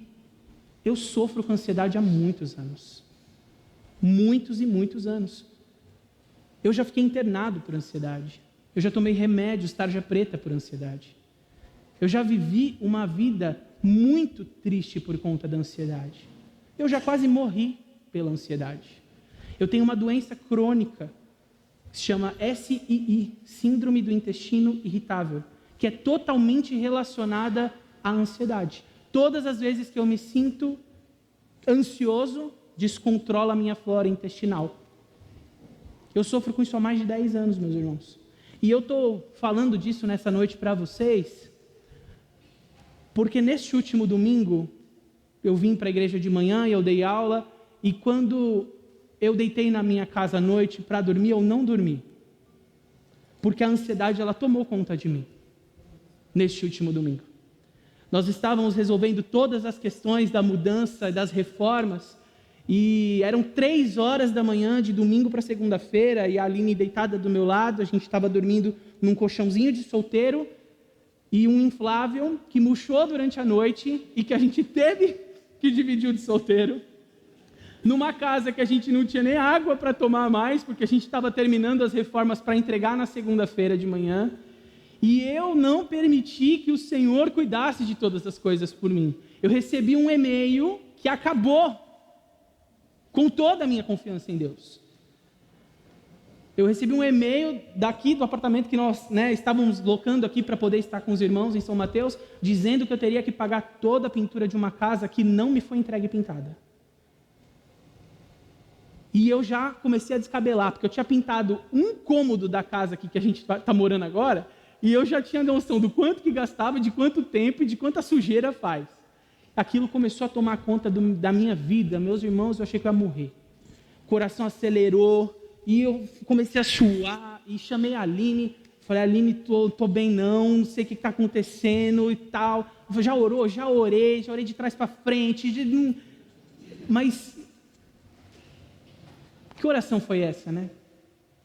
eu sofro com ansiedade há muitos anos. Muitos e muitos anos. Eu já fiquei internado por ansiedade. Eu já tomei remédios, tarja preta por ansiedade. Eu já vivi uma vida muito triste por conta da ansiedade. Eu já quase morri pela ansiedade. Eu tenho uma doença crônica, que se chama SII, Síndrome do Intestino Irritável, que é totalmente relacionada à ansiedade. Todas as vezes que eu me sinto ansioso, descontrola a minha flora intestinal. Eu sofro com isso há mais de 10 anos, meus irmãos. E eu estou falando disso nessa noite para vocês, porque neste último domingo, eu vim para a igreja de manhã e eu dei aula, e quando eu deitei na minha casa à noite para dormir, eu não dormi. Porque a ansiedade, ela tomou conta de mim, neste último domingo. Nós estávamos resolvendo todas as questões da mudança, das reformas, e eram 3 horas da manhã, de domingo para segunda-feira, e a Aline deitada do meu lado, a gente estava dormindo num colchãozinho de solteiro, e um inflável que murchou durante a noite, e que a gente teve que dividir o de solteiro, numa casa que a gente não tinha nem água para tomar mais, porque a gente estava terminando as reformas para entregar na segunda-feira de manhã, e eu não permiti que o Senhor cuidasse de todas as coisas por mim. Eu recebi um e-mail que acabou com toda a minha confiança em Deus. Eu recebi um e-mail daqui do apartamento que nós estávamos locando aqui para poder estar com os irmãos em São Mateus, dizendo que eu teria que pagar toda a pintura de uma casa que não me foi entregue pintada. E eu já comecei a descabelar, porque eu tinha pintado um cômodo da casa aqui que a gente está morando agora, e eu já tinha noção do quanto que gastava, de quanto tempo e de quanta sujeira faz. Aquilo começou a tomar conta da minha vida, meus irmãos, eu achei que eu ia morrer. O coração acelerou, e eu comecei a suar, e chamei a Aline, falei, Aline, tô bem não sei o que está acontecendo e tal. Já orou? Já orei de trás para frente, mas que oração foi essa, né?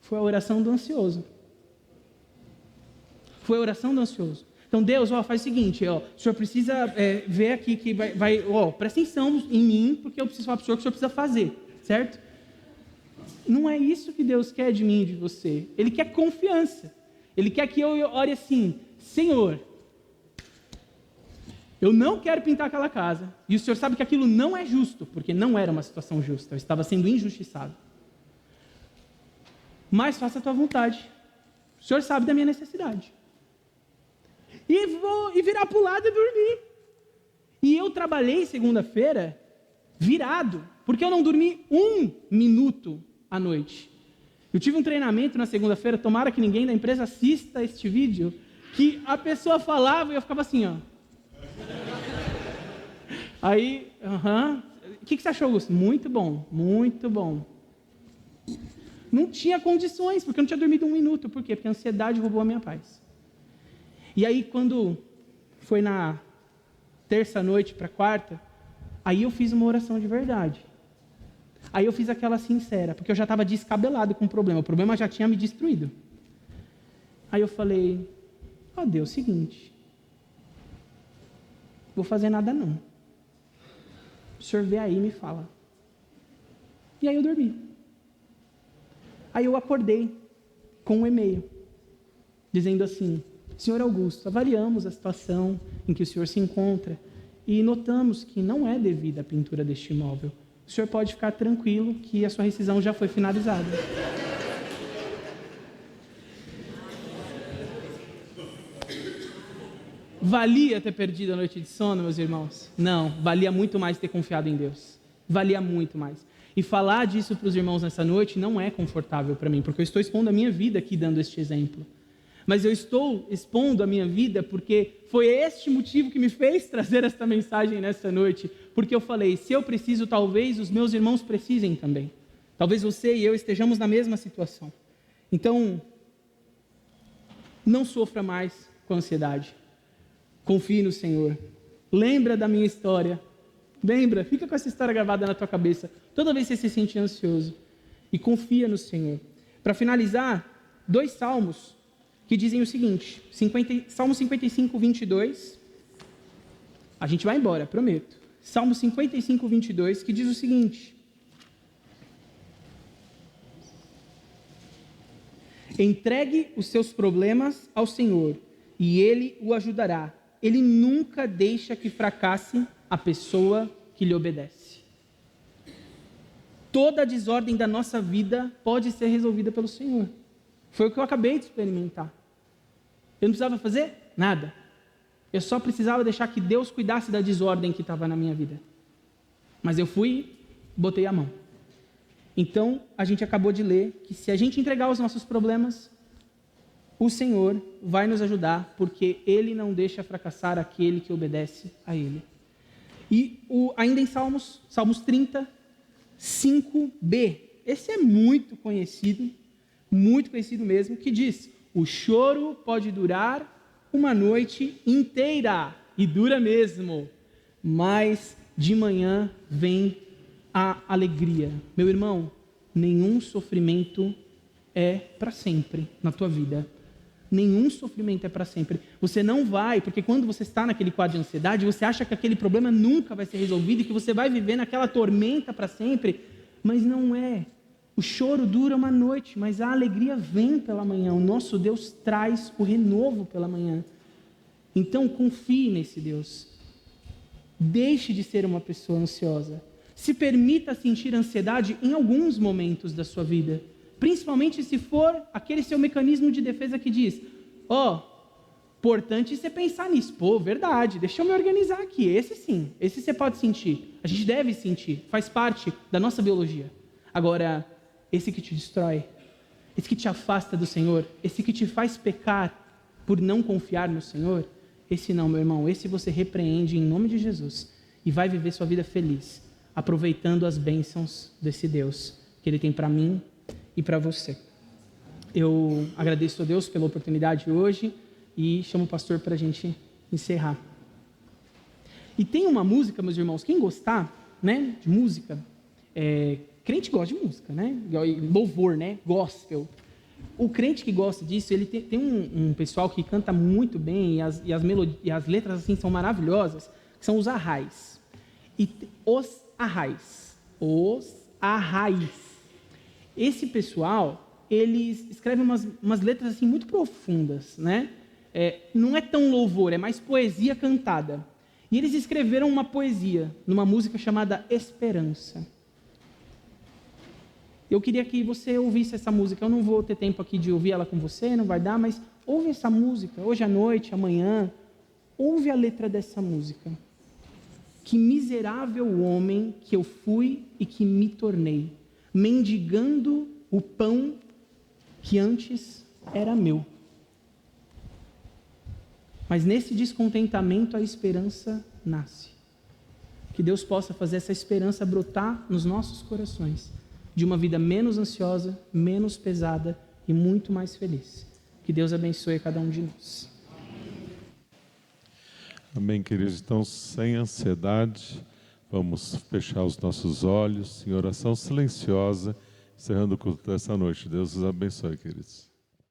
Foi a oração do ansioso. Foi a oração do ansioso. Então Deus, faz o seguinte, o senhor precisa ver aqui que presta atenção em mim, porque eu preciso falar para o senhor que o senhor precisa fazer, certo? Não é isso que Deus quer de mim e de você. Ele quer confiança. Ele quer que eu ore assim, Senhor, eu não quero pintar aquela casa, e o senhor sabe que aquilo não é justo, porque não era uma situação justa, eu estava sendo injustiçado. Mas faça a tua vontade. O senhor sabe da minha necessidade. E virar para o lado e dormir. E eu trabalhei segunda-feira virado, porque eu não dormi 1 minuto à noite. Eu tive um treinamento na segunda-feira, tomara que ninguém da empresa assista este vídeo, que a pessoa falava e eu ficava assim, Aí, o que você achou, Augusto? Muito bom, muito bom. Não tinha condições, porque eu não tinha dormido 1 minuto. Por quê? Porque a ansiedade roubou a minha paz. E aí, quando foi na terça noite para quarta, aí eu fiz uma oração de verdade. Aí eu fiz aquela sincera, porque eu já estava descabelado com o problema já tinha me destruído. Aí eu falei, Deus, seguinte, vou fazer nada não. O senhor vê aí e me fala. E aí eu dormi. Aí eu acordei com um e-mail, dizendo assim, Senhor Augusto, avaliamos a situação em que o senhor se encontra e notamos que não é devida a pintura deste imóvel. O senhor pode ficar tranquilo que a sua rescisão já foi finalizada. Valia ter perdido a noite de sono, meus irmãos? Não, valia muito mais ter confiado em Deus. Valia muito mais. E falar disso para os irmãos nessa noite não é confortável para mim, porque eu estou expondo a minha vida aqui dando este exemplo. Mas eu estou expondo a minha vida porque foi este motivo que me fez trazer esta mensagem nessa noite. Porque eu falei, se eu preciso, talvez os meus irmãos precisem também. Talvez você e eu estejamos na mesma situação. Então, não sofra mais com ansiedade. Confie no Senhor. Lembra da minha história. Lembra, fica com essa história gravada na tua cabeça. Toda vez que você se sente ansioso. E confia no Senhor. Para finalizar, 2 salmos que dizem o seguinte, Salmo 55, 22, a gente vai embora, prometo. Salmo 55, 22, que diz o seguinte, entregue os seus problemas ao Senhor, e Ele o ajudará. Ele nunca deixa que fracasse a pessoa que lhe obedece. toda a desordem da nossa vida pode ser resolvida pelo Senhor. Foi o que eu acabei de experimentar. Eu não precisava fazer nada. Eu só precisava deixar que Deus cuidasse da desordem que estava na minha vida. Mas eu fui e botei a mão. Então, a gente acabou de ler que se a gente entregar os nossos problemas, o Senhor vai nos ajudar, porque Ele não deixa fracassar aquele que obedece a Ele. E ainda em Salmos 30, 5b, esse é muito conhecido mesmo, que diz: o choro pode durar uma noite inteira, e dura mesmo, mas de manhã vem a alegria. Meu irmão, nenhum sofrimento é para sempre na tua vida. Nenhum sofrimento é para sempre. Você não vai, porque quando você está naquele quadro de ansiedade, você acha que aquele problema nunca vai ser resolvido e que você vai viver naquela tormenta para sempre, mas não é. O choro dura uma noite, mas a alegria vem pela manhã. O nosso Deus traz o renovo pela manhã. Então confie nesse Deus. Deixe de ser uma pessoa ansiosa. Se permita sentir ansiedade em alguns momentos da sua vida. Principalmente se for aquele seu mecanismo de defesa que diz: importante você pensar nisso. Pô, verdade, deixa eu me organizar aqui. Esse sim, esse você pode sentir. A gente deve sentir, faz parte da nossa biologia. Agora, esse que te destrói, esse que te afasta do Senhor, esse que te faz pecar por não confiar no Senhor, esse não, meu irmão, esse você repreende em nome de Jesus e vai viver sua vida feliz, aproveitando as bênçãos desse Deus que Ele tem para mim e para você. Eu agradeço a Deus pela oportunidade hoje e chamo o pastor para a gente encerrar. E tem uma música, meus irmãos, quem gostar, né, de música, crente gosta de música, né, louvor, né, gospel. O crente que gosta disso, ele tem um pessoal que canta muito bem e as letras assim são maravilhosas, que são os arrais. E os arrais. Esse pessoal, eles escrevem umas letras assim muito profundas, né? Não é tão louvor, é mais poesia cantada. E eles escreveram uma poesia numa música chamada Esperança. Eu queria que você ouvisse essa música. Eu não vou ter tempo aqui de ouvir ela com você, não vai dar, mas ouve essa música, hoje à noite, amanhã. Ouve a letra dessa música. Que miserável homem que eu fui e que me tornei, mendigando o pão que antes era meu. Mas nesse descontentamento a esperança nasce. Que Deus possa fazer essa esperança brotar nos nossos corações, de uma vida menos ansiosa, menos pesada e muito mais feliz. Que Deus abençoe cada um de nós. Amém, queridos. Então, sem ansiedade, vamos fechar os nossos olhos em oração silenciosa, encerrando o culto dessa noite. Deus os abençoe, queridos.